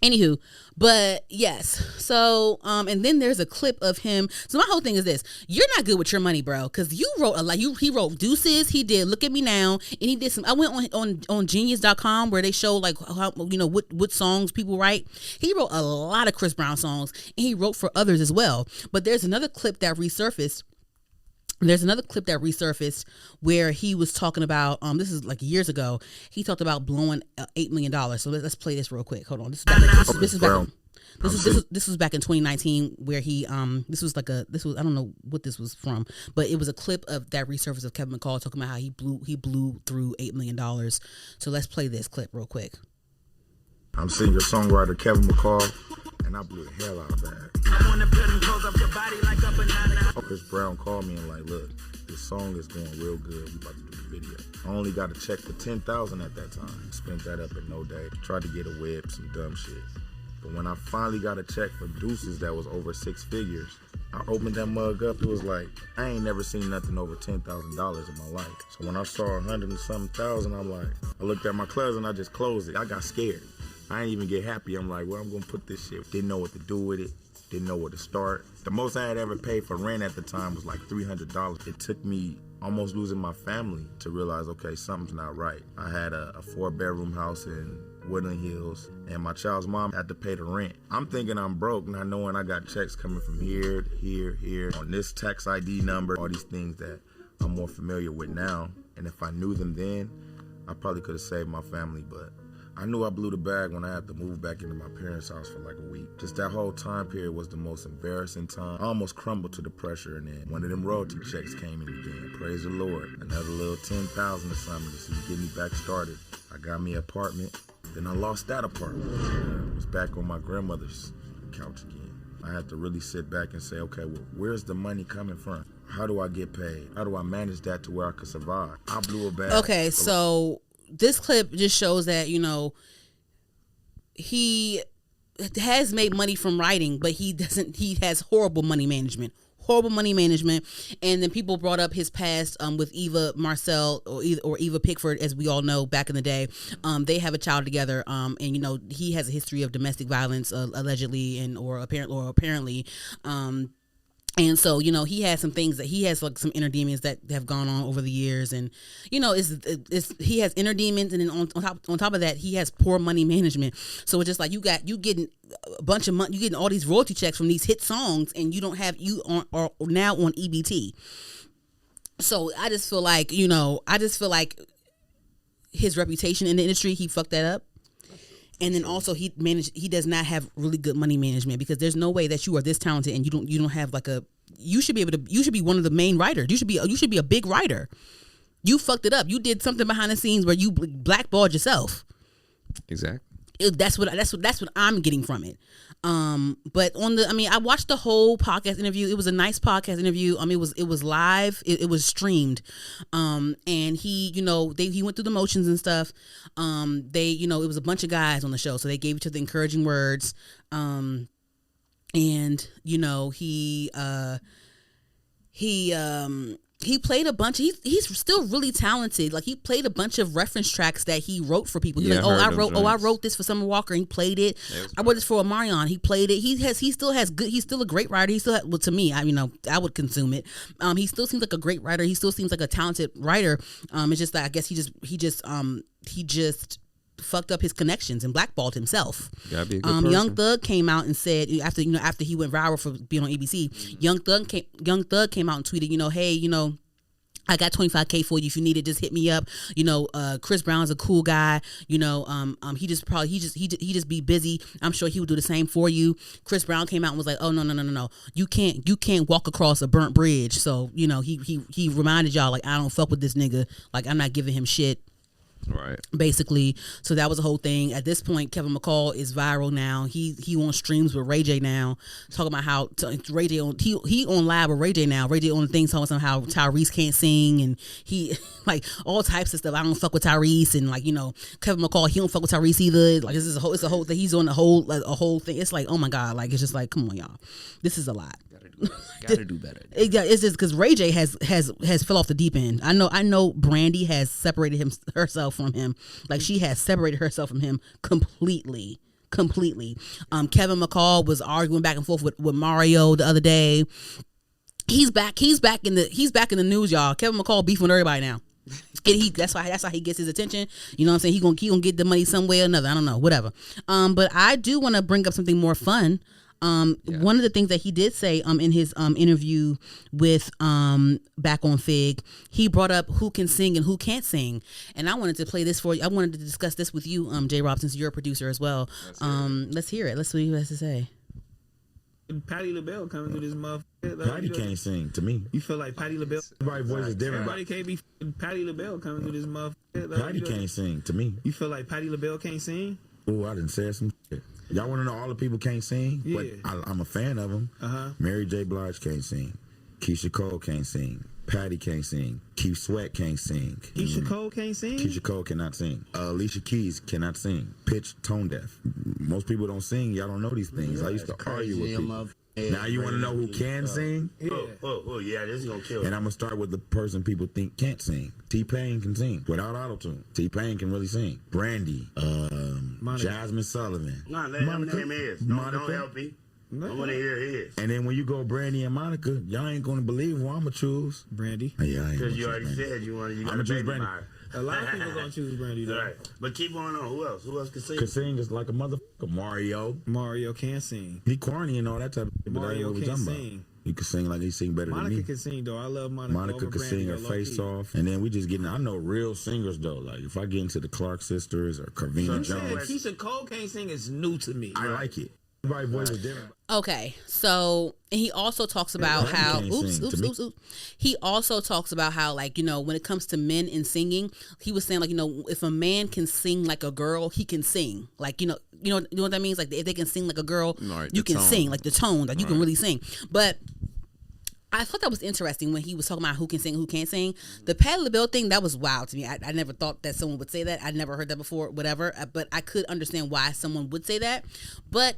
Anywho, but yes. So, and then there's a clip of him. So my whole thing is this: you're not good with your money, bro, because you wrote a lot. He wrote Deuces. He did Look at Me Now, and he did some. I went on Genius.com where they show like how what songs people write. He wrote a lot of Chris Brown songs, and he wrote for others as well. But there's another clip that resurfaced. Where he was talking about, this is like years ago, he talked about blowing $8 million. So let's play this real quick. Hold on. This was back in 2019 where he, I don't know what this was from, but it was a clip of that resurface of Kevin McCall talking about how he blew through $8 million. So let's play this clip real quick. I'm singer-songwriter Kevin McCall, and I blew the hell out of bag. I wanna put them clothes up your body like a banana. Chris Brown called me and like, look, this song is going real good. We about to do the video. I only got a check for $10,000 at that time. Spent that up in no day. Tried to get a whip, some dumb shit. But when I finally got a check from Deuces that was over 6 figures, I opened that mug up. It was like, I ain't never seen nothing over $10,000 in my life. So when I saw 100 and something thousand, I'm like, I looked at my cousin, I just closed it. I got scared. I ain't even get happy. I'm like, well, I'm gonna put this shit. Didn't know what to do with it. Didn't know where to start. The most I had ever paid for rent at the time was like $300. It took me almost losing my family to realize, okay, something's not right. I had a 4-bedroom house in Woodland Hills, and my child's mom had to pay the rent. I'm thinking I'm broke, not knowing I got checks coming from here, here, on this tax ID number, all these things that I'm more familiar with now. And if I knew them then, I probably could have saved my family, but I knew I blew the bag when I had to move back into my parents' house for like a week. Just that whole time period was the most embarrassing time. I almost crumbled to the pressure, and then one of them royalty checks came in again. Praise the Lord. Another little $10,000 or something just to get me back started. I got me an apartment. Then I lost that apartment. I was back on my grandmother's couch again. I had to really sit back and say, okay, well, where's the money coming from? How do I get paid? How do I manage that to where I could survive? I blew a bag. Okay, so this clip just shows that, you know, he has made money from writing, but he has horrible money management. And then people brought up his past with Eva Marcel or Eva Pickford, as we all know back in the day. They have a child together, and you know he has a history of domestic violence allegedly or apparently. And so, you know, he has some things that he has like some inner demons that have gone on over the years. And, you know, he has inner demons. And then on top of that, he has poor money management. So it's just like you getting a bunch of money, you getting all these royalty checks from these hit songs, and you are now on EBT. So I just feel like, you know, his reputation in the industry, he fucked that up. And then also he does not have really good money management, because there's no way that you are this talented and you don't have like you should be one of the main writers. You should be a big writer. You fucked it up. You did something behind the scenes where you blackballed yourself. Exactly. That's what I'm getting from it. But I watched the whole podcast interview. It was a nice podcast interview. It was live. It was streamed. And he, you know, he went through the motions and stuff. It was a bunch of guys on the show, so they gave each other encouraging words. And you know, he played a bunch. He's still really talented. Like, he played a bunch of reference tracks that he wrote for people. He's like, I wrote this for Summer Walker. And he played it. I wrote this for Omarion. He played it. He's still a great writer. To me, I would consume it. He still seems like a great writer. He still seems like a talented writer. It's just that I guess he just fucked up his connections and blackballed himself. Gotta be a good person. Young Thug came out and said after he went viral for being on ABC, Young Thug came out and tweeted, you know, hey, you know, I got $25K for you. If you need it, just hit me up. You know, Chris Brown's a cool guy. You know, he just be busy. I'm sure he would do the same for you. Chris Brown came out and was like, oh no. You can't walk across a burnt bridge. So, you know, he reminded y'all, like, I don't fuck with this nigga. Like, I'm not giving him shit. Right. Basically, so that was the whole thing. At this point, Kevin McCall is viral now. He on streams with Ray J now, talking about how Ray J he on live with Ray J now. Ray J on the thing talking about how Tyrese can't sing, and he like all types of stuff. I don't fuck with Tyrese, and like, you know, Kevin McCall, he don't fuck with Tyrese either. Like, it's a whole thing. He's on a whole thing. It's like, oh my god, like, it's just like, come on, y'all, this is a lot. Gotta do better. It's just because Ray J has fell off the deep end. I know Brandy has separated herself from him. Like, she has separated herself from him completely. Kevin McCall was arguing back and forth with Mario the other day. He's back in the news, y'all. Kevin McCall beefing with everybody now. And that's how he gets his attention. You know what I'm saying? He gonna get the money some way or another. I don't know, whatever. But I do want to bring up something more fun. One of the things that he did say in his interview with Back on Fig, he brought up who can sing and who can't sing, and I wanted to play this for you. I wanted to discuss this with you, J. Rob, since you're a producer as well. Let's hear it. Let's see what he has to say. Patti LaBelle coming to this motherfucker. Patti can't sing to me. You feel like Patti LaBelle? Everybody's voice is different. Everybody can't be Patti LaBelle coming to this motherfucker. Patti can't sing to me. You feel like Patti LaBelle can't sing? Oh, I didn't say some shit. Y'all want to know all the people can't sing? Yeah. But I'm a fan of them. Mary J. Blige can't sing. Keisha Cole can't sing. Patty can't sing. Keith Sweat can't sing. Keisha Cole can't sing? Keisha Cole cannot sing. Alicia Keys cannot sing. Pitch tone deaf. Most people don't sing. Y'all don't know these things. I used to argue with people. Now you want to know who can sing? Oh, yeah, this is going to kill me. And I'm going to start with the person people think can't sing. T-Pain can sing without auto-tune. T-Pain can really sing. Brandy. Jasmine Sullivan. Nah, let him name his. Don't help me. I want to hear his. And then when you go Brandy and Monica, y'all ain't going to believe who I'm going to choose. Brandy. Yeah, because you already said you want to. I'm going to choose Brandy. A lot of people going to choose Brandy, though. Right. But keep on. Who else? Who else can sing? Can sing is like a motherfucker. Mario. Mario can sing. He corny and all that type of shit. Mario can sing. He can sing like he sing better than me. Monica can sing, though. I love Monica. Monica can sing her face off. And then we just getting, I know real singers, though. Like, if I get into the Clark sisters or Carvina Jones. Keisha Cole can't sing is new to me. I like it. Everybody's voice is different. Okay, so he also talks about how he also talks about how, like, you know, when it comes to men and singing, he was saying, like, you know, if a man can sing like a girl, he can sing. Like, you know what that means? Like, if they can sing like a girl, you can sing like the tone, like you can really sing. But I thought that was interesting when he was talking about who can sing, who can't sing. The Patti LaBelle thing, that was wild to me. I never thought that someone would say that. I'd never heard that before, whatever. But I could understand why someone would say that. But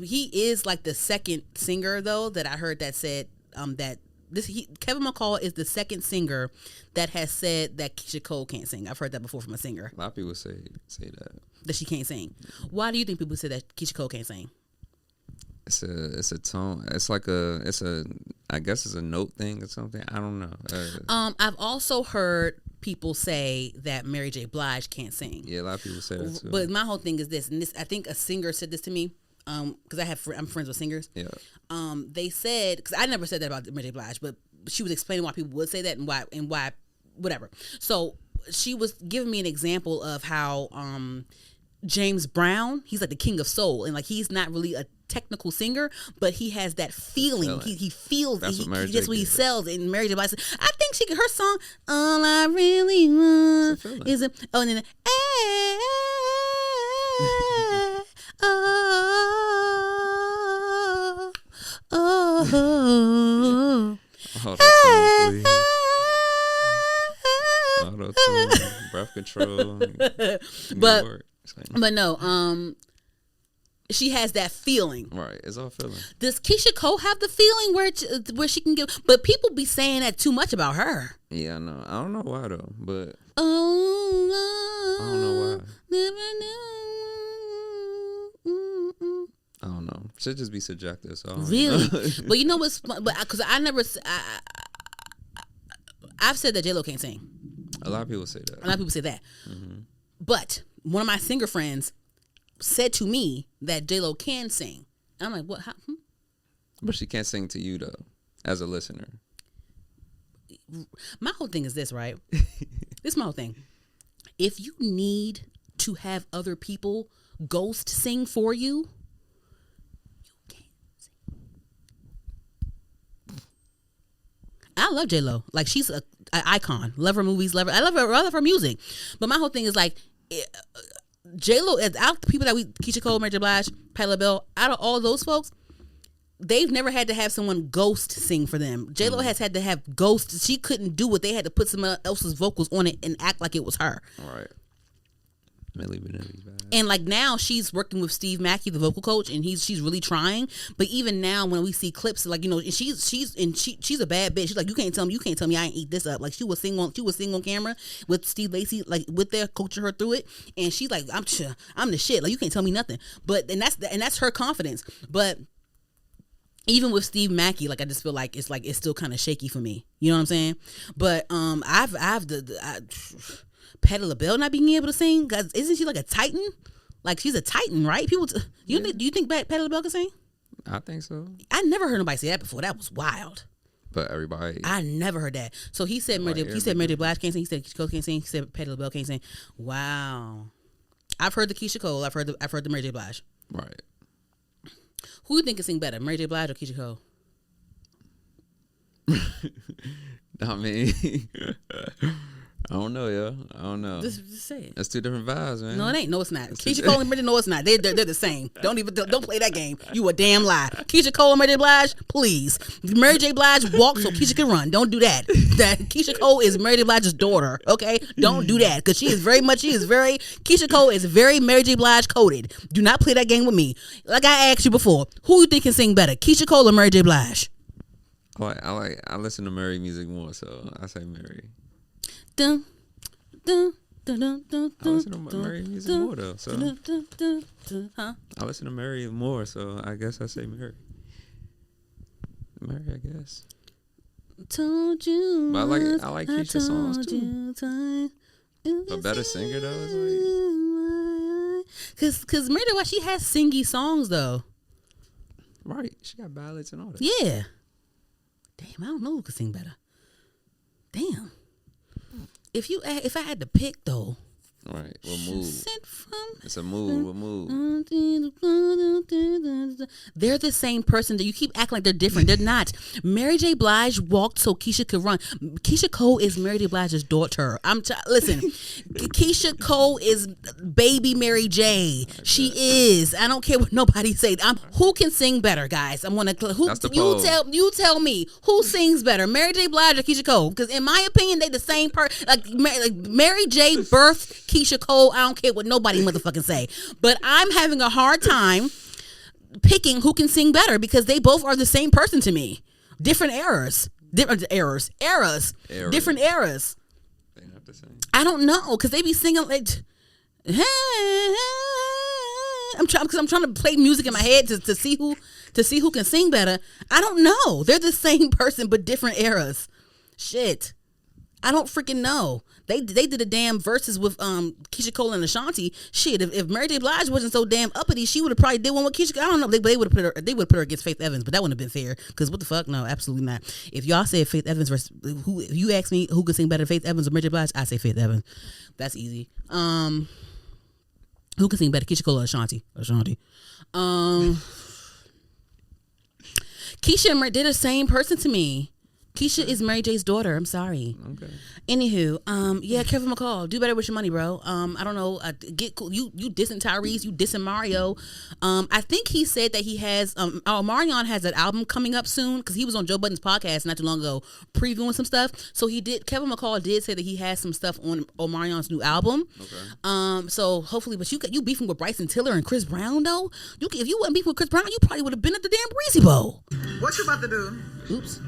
he is like the second singer, though, that I heard that said that Kevin McCall is the second singer that has said that Keisha Cole can't sing. I've heard that before from a singer. A lot of people say that she can't sing. Why do you think people say that Keisha Cole can't sing? It's a tone. It's like I guess it's a note thing or something. I don't know. I've also heard people say that Mary J. Blige can't sing. Yeah, a lot of people say that too. But my whole thing is this, and this, I think a singer said this to me, because I'm friends with singers. Yeah. They said, because I never said that about Mary J. Blige, but she was explaining why people would say that and why whatever. So she was giving me an example of how James Brown, he's like the king of soul, and like he's not really a technical singer, but he has that feeling. He feels that's what he sells. And Mary J. Blige said, I think she her song, all I really want is a and then Auto-tune, breath control. But no, she has that feeling. Right, it's all feeling. Does Keisha Cole have the feeling where she can give? But people be saying that too much about her. Yeah, I know. I don't know why though, but I don't know why. I don't know. Should just be subjective. So really, but you know what's? But because I've said that J-Lo can't sing. A lot of people say that. Mm-hmm. But one of my singer friends said to me that J-Lo can sing. And I'm like, what? But she can't sing to you, though, as a listener. My whole thing is this, right? This is my whole thing. If you need to have other people ghost sing for you, you can't sing. I love J-Lo. Like, she's an icon. Love her movies. I love her music. But my whole thing is like, J-Lo, out the people that Keisha Cole, Mary J. Blige, Patti LaBelle, out of all those folks, they've never had to have someone ghost sing for them. J-Lo has had to have ghosts. She couldn't do it. They had to put someone else's vocals on it and act like it was her. All right. Millie Vanilli's bad. And like now she's working with Steve Mackey, the vocal coach, and she's really trying. But even now when we see clips, like, you know, she's a bad bitch. She's like, you can't tell me I ain't eat this up. Like she was sing on camera with Steve Lacy, like with their coaching her through it, and she's like, I'm the shit. Like you can't tell me nothing. But and that's her confidence. But even with Steve Mackey, like I just feel like it's still kind of shaky for me. You know what I'm saying? But Patti LaBelle not being able to sing, cause isn't she like a titan? Like she's a titan, right? Do you think Patti LaBelle can sing? I think so. I never heard nobody say that before. That was wild. But everybody, I never heard that. So he said Mary J. Blige can't sing. He said Keisha Cole can't sing. He said Patti LaBelle can't sing. Wow. I've heard the Keisha Cole. I've heard the Mary J. Blige. Right. Who do you think can sing better, Mary J. Blige or Keisha Cole? I mean, I don't know, yo. I don't know. Just say it. That's two different vibes, man. No, it ain't. No, it's not. Keisha Cole and Brandy, no, it's not. They're the same. Don't play that game. You a damn lie. Keisha Cole and Mary J. Blige, please. Mary J. Blige walk so Keisha can run. Don't do that. That Keisha Cole is Mary J. Blige's daughter. Okay, don't do that because Keisha Cole is very Mary J. Blige coded. Do not play that game with me. Like I asked you before, who you think can sing better, Keisha Cole or Mary J. Blige? I listen to Mary music more, so I say Mary. Dun, dun, dun, dun, dun, I listen to Mary music more though, so huh? I listen to Mary more, so I guess I say Mary. Mary, I guess. Told you. But I like Keisha's songs too. A better singer though is like. Cause Mary J. Blige, she has singy songs though. Right, she got ballads and all that. Yeah. Damn, I don't know who could sing better. Damn. If I had to pick though. Right, what mood? It's a mood. What mood? They're the same person. That you keep acting like they're different. They're not. Mary J. Blige walked so Keisha could run. Keisha Cole is Mary J. Blige's daughter. Listen, Keisha Cole is baby Mary J. She is. I don't care what nobody say. Who can sing better, guys? I'm gonna. You tell me who sings better, Mary J. Blige or Keisha Cole? Because in my opinion, they the same person. Like Mary J. birthed Keisha Cole. I don't care what nobody motherfucking say, but I'm having a hard time picking who can sing better because they both are the same person to me. Different eras. Different eras. Different eras. They not the same. I don't know because they be singing like. I'm trying to play music in my head to see who can sing better. I don't know. They're the same person but different eras. Shit. I don't freaking know. They did a damn verses with Keisha Cole and Ashanti. Shit, if Mary J. Blige wasn't so damn uppity, she would have probably did one with Keisha. I don't know. They would have put her against Faith Evans, but that wouldn't have been fair. Because what the fuck? No, absolutely not. If y'all said Faith Evans versus if you ask me who could sing better, Faith Evans or Mary J. Blige, I say Faith Evans. That's easy. Who can sing better, Keisha Cole or Ashanti? Keisha and Mary, they're the same person to me. Keisha is Mary J's daughter. I'm sorry. Okay. Anywho, yeah, Kevin McCall, do better with your money, bro. I don't know. Get cool. You dissing Tyrese, you dissing Mario. I think he said that he has Omarion has an album coming up soon because he was on Joe Budden's podcast not too long ago previewing some stuff. So Kevin McCall did say that he has some stuff on Omarion's new album. Okay. So hopefully, but you beefing with Bryson Tiller and Chris Brown though. If you wasn't beefing with Chris Brown, you probably would have been at the damn Breezy Bowl. What you about to do? Oops.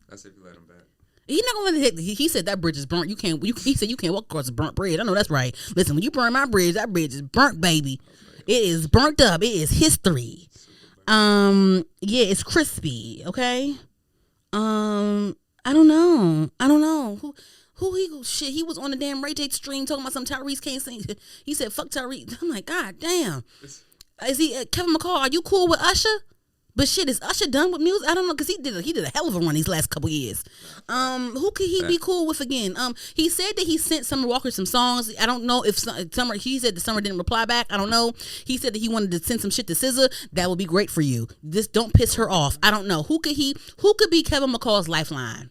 That's if you let him back. He's not gonna hit. He said that bridge is burnt. He said you can't walk across a burnt bridge. I know that's right. Listen, when you burn my bridge, that bridge is burnt, baby. It is burnt up. It is history. Yeah, it's crispy. Okay. I don't know. He was on the damn Ray J stream talking about some Tyrese can't sing. He said fuck Tyrese. I'm like, God damn. Is he Kevin McCall? Are you cool with Usher? But shit, is Usher done with music? I don't know, because he did a hell of a run these last couple years. Who could he be cool with again? He said that he sent Summer Walker some songs. I don't know if Summer. He said that Summer didn't reply back. I don't know. He said that he wanted to send some shit to SZA. That would be great for you. Just don't piss her off. I don't know. Who could be Kevin McCall's lifeline?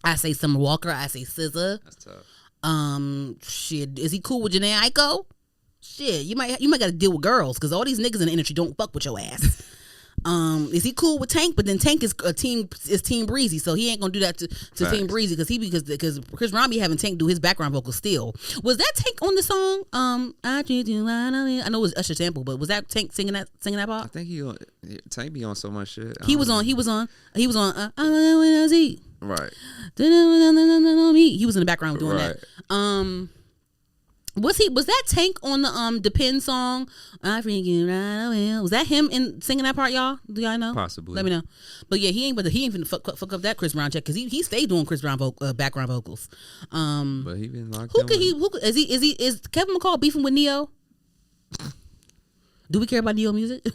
I say Summer Walker. I say SZA. That's tough. Shit. Is he cool with Janae Aiko? Shit, you might got to deal with girls because all these niggas in the industry don't fuck with your ass. Is he cool with Tank? But then Tank is Team Breezy, so he ain't gonna do that to Team Breezy because Chris Brown be having Tank do his background vocals still. Was that Tank on the song? I know it was Usher sample, but was that Tank singing that part? I think Tank be on so much shit. He was on. Right. He was in the background doing that. Was that Tank on the Depend song? I freaking right away. Was that him in singing that part, y'all? Do y'all know? Possibly. Let me know. But yeah, he ain't finna fuck up that Chris Brown check because he stayed doing Chris Brown background vocals. But he been locked. Is Kevin McCall beefing with Neo? Do we care about Neo music?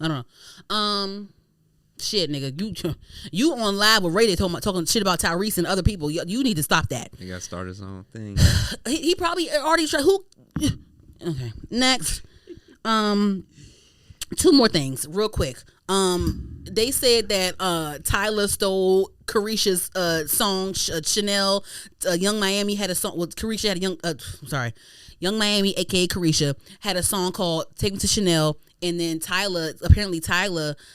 I don't know. Shit, nigga, you on live with Ray talking shit about Tyrese and other people. You need to stop that. He got to start his own thing. he probably already tried. Okay, next. Two more things, real quick. They said that Tyla stole Carisha's song Chanel. Young Miami had a song. Well, Carisha had a Young Miami, aka Carisha, had a song called "Take Me to Chanel." And then Tyla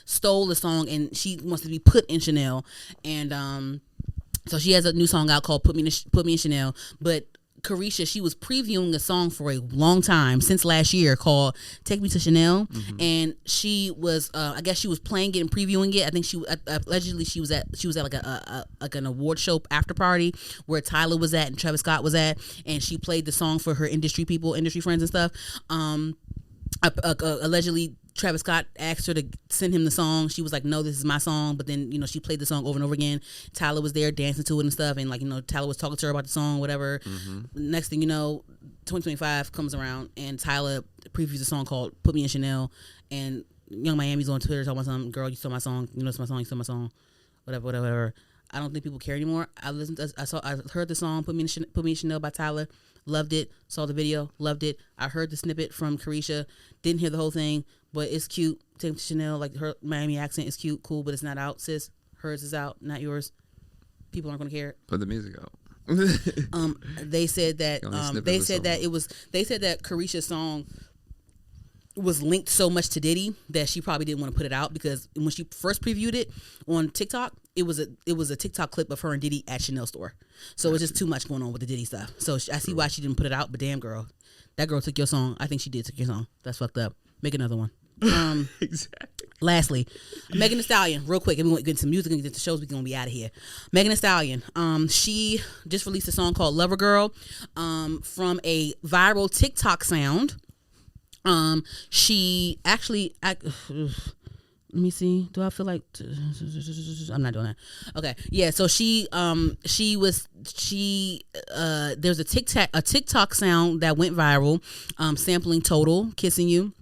stole the song, and she wants to be put in Chanel. And so she has a new song out called "Put Me in Chanel." But Carisha, she was previewing a song for a long time, since last year, called "Take Me to Chanel," and she was, I guess she was playing it and previewing it. I think allegedly she was at like an award show after party where Tyla was at and Travis Scott was at, and she played the song for her industry friends and stuff. Allegedly Travis Scott asked her to send him the song. She was like, no, this is my song. But then, she played the song over and over again. Tyla was there dancing to it and stuff. And Tyla was talking to her about the song, whatever. Next thing you know, 2025 comes around and Tyla previews a song called "Put Me in Chanel." And Young Miami's on Twitter talking about something. Girl, you stole my song. It's my song. You stole my song. Whatever. I don't think people care anymore. I heard the song "Put Me in Chanel" by Tyla. Loved it. Saw the video. Loved it. I heard the snippet from Carisha. Didn't hear the whole thing, but it's cute. Take Me to Chanel, like her Miami accent is cute, cool, but it's not out, sis. Hers is out, not yours. People aren't gonna care. Put the music out. They said that. They said that Carisha's song was linked so much to Diddy that she probably didn't want to put it out, because when she first previewed it on TikTok, it was a TikTok clip of her and Diddy at Chanel store. So it's just too much going on with the Diddy stuff. So I see why she didn't put it out, but damn girl, that girl took your song. I think she did take your song. That's fucked up. Make another one. Exactly. Lastly, Megan Thee Stallion, real quick, and we're going to get some music and get to shows, we're going to be out of here. Megan Thee Stallion, she just released a song called "Lover Girl" from a viral TikTok sound. She actually, let me see. Do I feel like I'm not doing that? Okay, yeah. So there's a TikTok sound that went viral, sampling Total, "Kissing You,"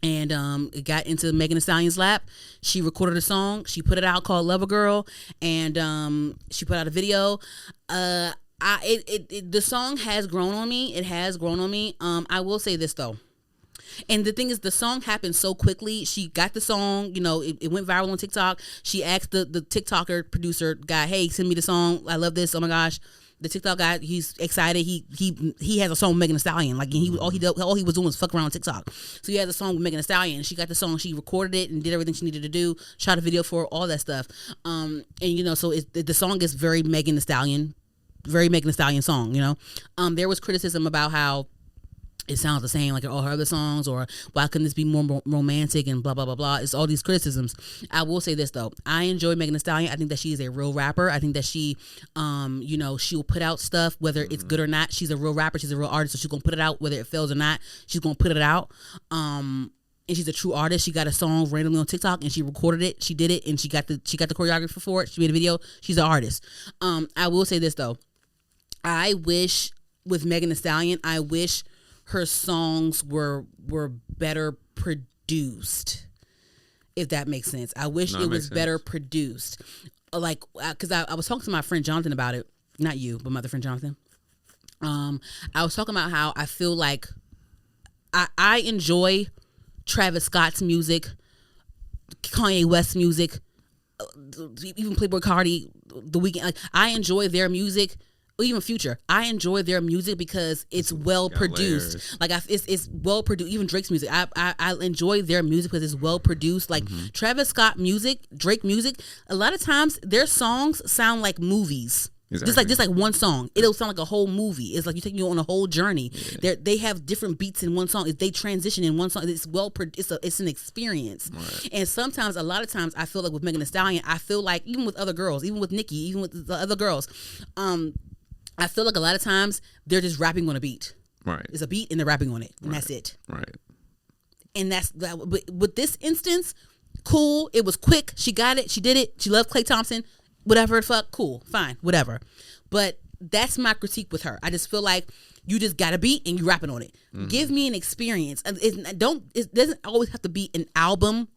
and it got into Megan Thee Stallion's lap. She recorded a song. She put it out called "Lover Girl," and she put out a video. The song has grown on me. It has grown on me. I will say this though. And the thing is, the song happened so quickly. She got the song, it went viral on TikTok. She asked the TikToker producer guy, hey, send me the song. I love this. Oh my gosh. The TikTok guy, he's excited. He has a song with Megan Thee Stallion. Like, and all he was doing was fuck around on TikTok. So he has a song with Megan Thee Stallion. She got the song. She recorded it and did everything she needed to do. Shot a video for it, all that stuff. And so the song is very Megan Thee Stallion song. There was criticism about how it sounds the same like all her other songs, or why couldn't this be more romantic and blah, blah, blah, blah. It's all these criticisms. I will say this, though. I enjoy Megan Thee Stallion. I think that she is a real rapper. I think that she, she'll put out stuff, whether it's good or not. She's a real rapper. She's a real artist. So she's going to put it out, whether it fails or not. She's going to put it out. And she's a true artist. She got a song randomly on TikTok and she recorded it. She did it and she got the choreographer for it. She made a video. She's an artist. I will say this, though. I wish with Megan Thee Stallion, her songs were better produced, if that makes sense. I wish it was better produced. Like, because I was talking to my friend Jonathan about it. Not you, but my other friend Jonathan. I was talking about how I feel like I enjoy Travis Scott's music, Kanye West's music, even Playboi Cardi, The Weeknd. Like, I enjoy their music. Even Future, I enjoy their music because it's well produced. Like, it's well produced. Even Drake's music, I enjoy their music because it's well produced. Like Travis Scott music, Drake music, a lot of times their songs sound like movies. Exactly. Just like one song, it'll sound like a whole movie. It's like you're taking you on a whole journey. Yeah. They have different beats in one song. If they transition in one song, it's it's an experience. Right. And sometimes, a lot of times, I feel like with Megan Thee Stallion, I feel like even with other girls, even with Nicki, even with the other girls, I feel like a lot of times they're just rapping on a beat. Right. It's a beat and they're rapping on it, and that's it. Right. And that's that. With this instance, cool. It was quick. She got it. She did it. She loved Klay Thompson. Whatever the fuck. Cool. Fine. Whatever. But that's my critique with her. I just feel like you just got a beat and you rapping on it. Give me an experience. It doesn't always have to be an album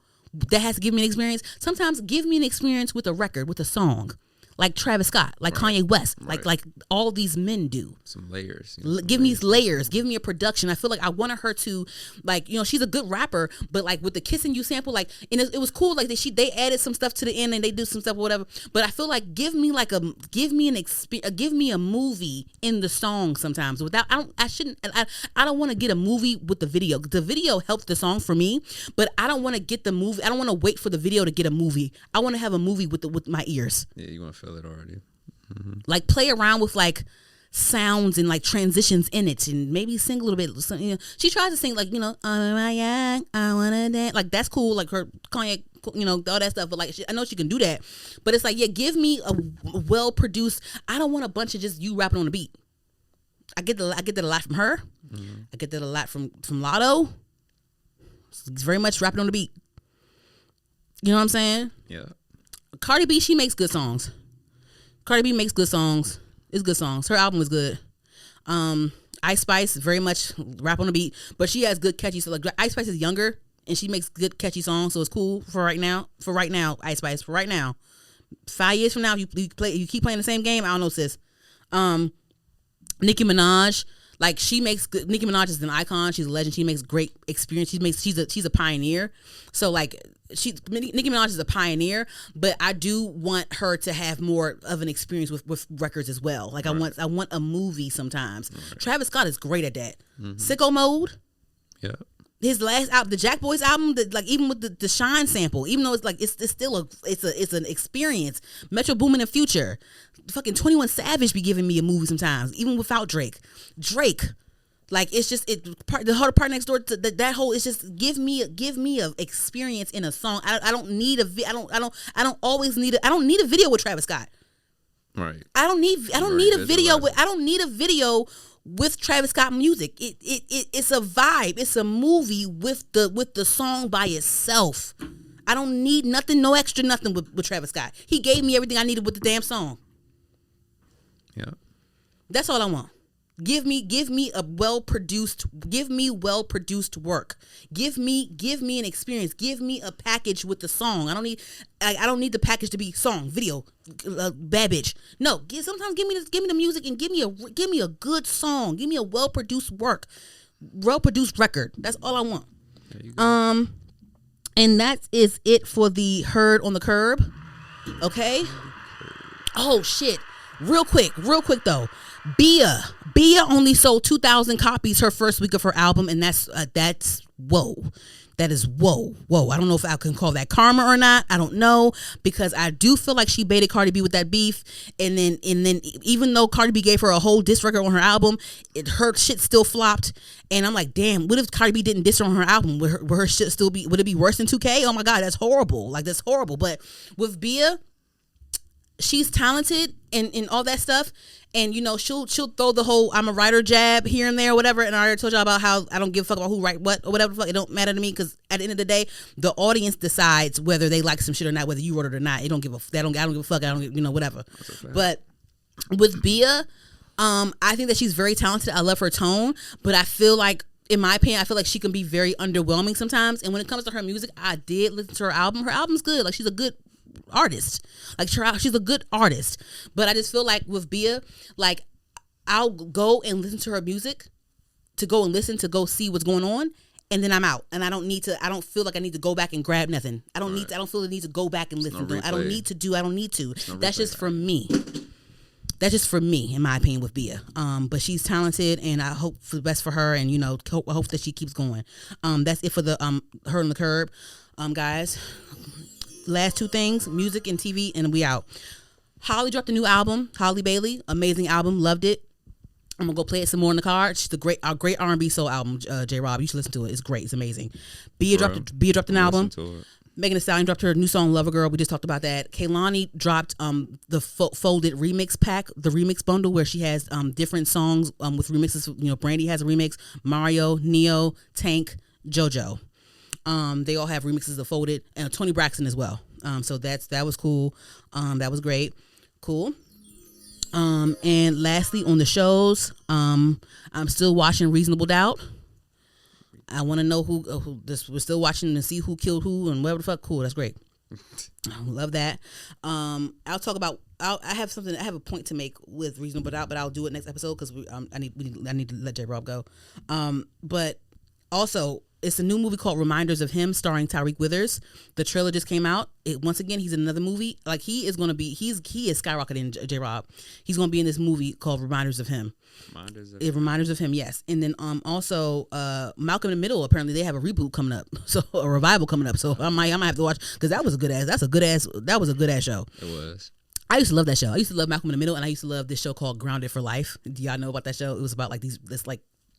that has to give me an experience. Sometimes give me an experience with a record, with a song. like Travis Scott, like Kanye West, like all these men do. Some layers. Give me layers. Give me a production. I feel like I wanted her to, like, she's a good rapper, but like with the Kissing You sample, like, and it was cool. Like they added some stuff to the end and they do some stuff or whatever. But I feel like give me a movie in the song sometimes. Without I don't want to get a movie with the video. The video helped the song for me, but I don't want to get the movie. I don't want to wait for the video to get a movie. I want to have a movie with my ears. Yeah, you want to feel it already. Mm-hmm. Like play around with like sounds and like transitions in it, and maybe sing a little bit. She tries to sing like oh my God, I wanna dance. Like that's cool. Like her Kanye, all that stuff. But like I know she can do that. But it's like give me a well produced. I don't want a bunch of just you rapping on the beat. I get that a lot from her. Mm-hmm. I get that a lot from Lotto. It's very much rapping on the beat. You know what I'm saying? Yeah. Cardi B, she makes good songs. Cardi B makes good songs. It's good songs. Her album is good. Ice Spice, very much rap on the beat, but she has good catchy. So like Ice Spice is younger and she makes good catchy songs, so it's cool for right now. Ice Spice, for right now. 5 years from now, you keep playing the same game. I don't know, sis. Nicki Minaj. Like she makes good. Nicki Minaj is an icon. She's a legend. She makes great experience. She's a pioneer. So like Nicki Minaj is a pioneer, but I do want her to have more of an experience with records as well. Like I want a movie sometimes. Right. Travis Scott is great at that. Mm-hmm. Sicko Mode. Yeah. His last album, the Jack Boys album, like even with the Shine sample, even though it's like it's still it's an experience. Metro Boomin and Future, fucking 21 Savage be giving me a movie sometimes, even without Drake. Like it's just the harder part next door to that whole. It's just give me a experience in a song. I don't need a video with Travis Scott. Right. I don't need a video with Travis Scott music. It's a vibe. It's a movie with the song by itself. I don't need nothing, no extra nothing with Travis Scott. He gave me everything I needed with the damn song. Yeah. That's all I want. Give me well produced work. Give me an experience. Give me a package with the song. I don't need the package to be song, video, bad bitch. No, sometimes give me the music and give me a good song. Give me a well produced record. That's all I want. And that is it for the Heard on the Curb. Okay. Oh shit. Real quick though. Bia only sold 2,000 copies her first week of her album, and that's whoa. That is whoa. I don't know if I can call that karma or not. I don't know, because I do feel like she baited Cardi B with that beef, and then even though Cardi B gave her a whole diss record on her album, her shit still flopped, and I'm like, damn, what if Cardi B didn't diss her on her album? Would her shit still be? Would it be worse than 2K? Oh my god, that's horrible. Like that's horrible. But with Bia, she's talented and all that stuff. And she'll throw the whole I'm a writer jab here and there or whatever. And I already told y'all about how I don't give a fuck about who write what or whatever the fuck. It don't matter to me, because at the end of the day, the audience decides whether they like some shit or not, whether you wrote it or not. I don't give a fuck. I don't whatever. But with Bia, I think that she's very talented. I love her tone, but I feel like, in my opinion, I feel like she can be very underwhelming sometimes. And when it comes to her music, I did listen to her album. Her album's good. Like she's a good artist. Like she's a good artist. But I just feel like with Bia, like I'll go and listen to her music to go see what's going on, and then I'm out. And I don't feel like I need to go back and grab nothing. I don't feel the need to go back and listen to it. I don't need to. That's just for me. That's just for me, in my opinion, with Bia. But she's talented, and I hope for the best for her, and I hope that she keeps going. That's it for the Her on the Curb, guys. Last two things, music and TV, and we out. Halle dropped a new album, Halle Bailey, amazing album, loved it. I'm gonna go play it some more in the car. She's a great R&B soul album. J Rob, you should listen to it. It's great. It's amazing. Bia dropped an album. Megan Thee Stallion dropped her new song Lover Girl. We just talked about that. Kehlani dropped the folded remix pack, the remix bundle, where she has different songs with remixes. Brandy has a remix. Mario, Neo, Tank, JoJo. They all have remixes of Folded, and Tony Braxton as well. So that was cool. That was great. Cool. And lastly, on the shows, I'm still watching Reasonable Doubt. I want to know who we're still watching to see who killed who and whatever the fuck. Cool, that's great. Love that. I'll talk about. I have something. I have a point to make with Reasonable Doubt, but I'll do it next episode because I need to let J Rob go. But also, it's a new movie called Reminders of Him, starring Tyreek Withers. The trailer just came out. Once again, he's in another movie. Like he is skyrocketing. J Rob. He's going to be in this movie called Reminders of Him. Reminders of Him, yes. And then also Malcolm in the Middle. Apparently, they have a reboot coming up, so a revival coming up. So I might have to watch because that was a good ass. That was a good ass show. It was. I used to love that show. I used to love Malcolm in the Middle, and I used to love this show called Grounded for Life. Do y'all know about that show? It was about like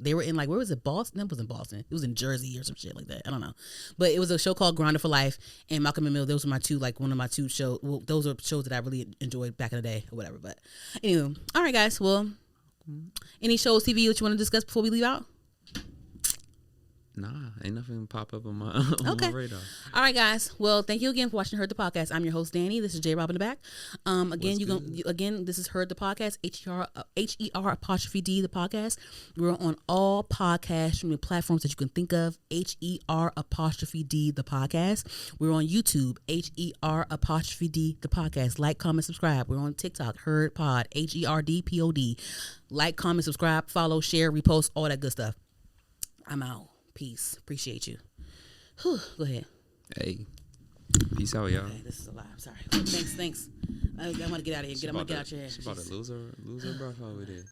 they were in like, where was it? Boston? It wasn't Boston. It was in Jersey or some shit like that. I don't know. But it was a show called Grounded for Life and Malcolm in the Middle. Those were my two, like one of my two shows. Well, those are shows that I really enjoyed back in the day or whatever. But anyway, all right, guys. Well, any shows, TV that you want to discuss before we leave out? Nah, ain't nothing pop up on my Okay. my radar. All right, guys. Well, thank you again for watching Heard the Podcast. I'm your host, Danny. This is J Rob in the back. Again, this is Heard the Podcast. HER_D the podcast. We're on all podcast streaming platforms that you can think of. HER_D the podcast. We're on YouTube. HER_D the podcast. Like, comment, subscribe. We're on TikTok. Heard Pod. HERDPOD. Like, comment, subscribe, follow, share, repost, all that good stuff. I'm out. Peace. Appreciate you. Whew. Go ahead. Hey. Peace out, y'all. Okay, this is a lie. I'm sorry. Thanks. I want to get out of here. I'm going to get out your hair. She's about to lose her breath over there.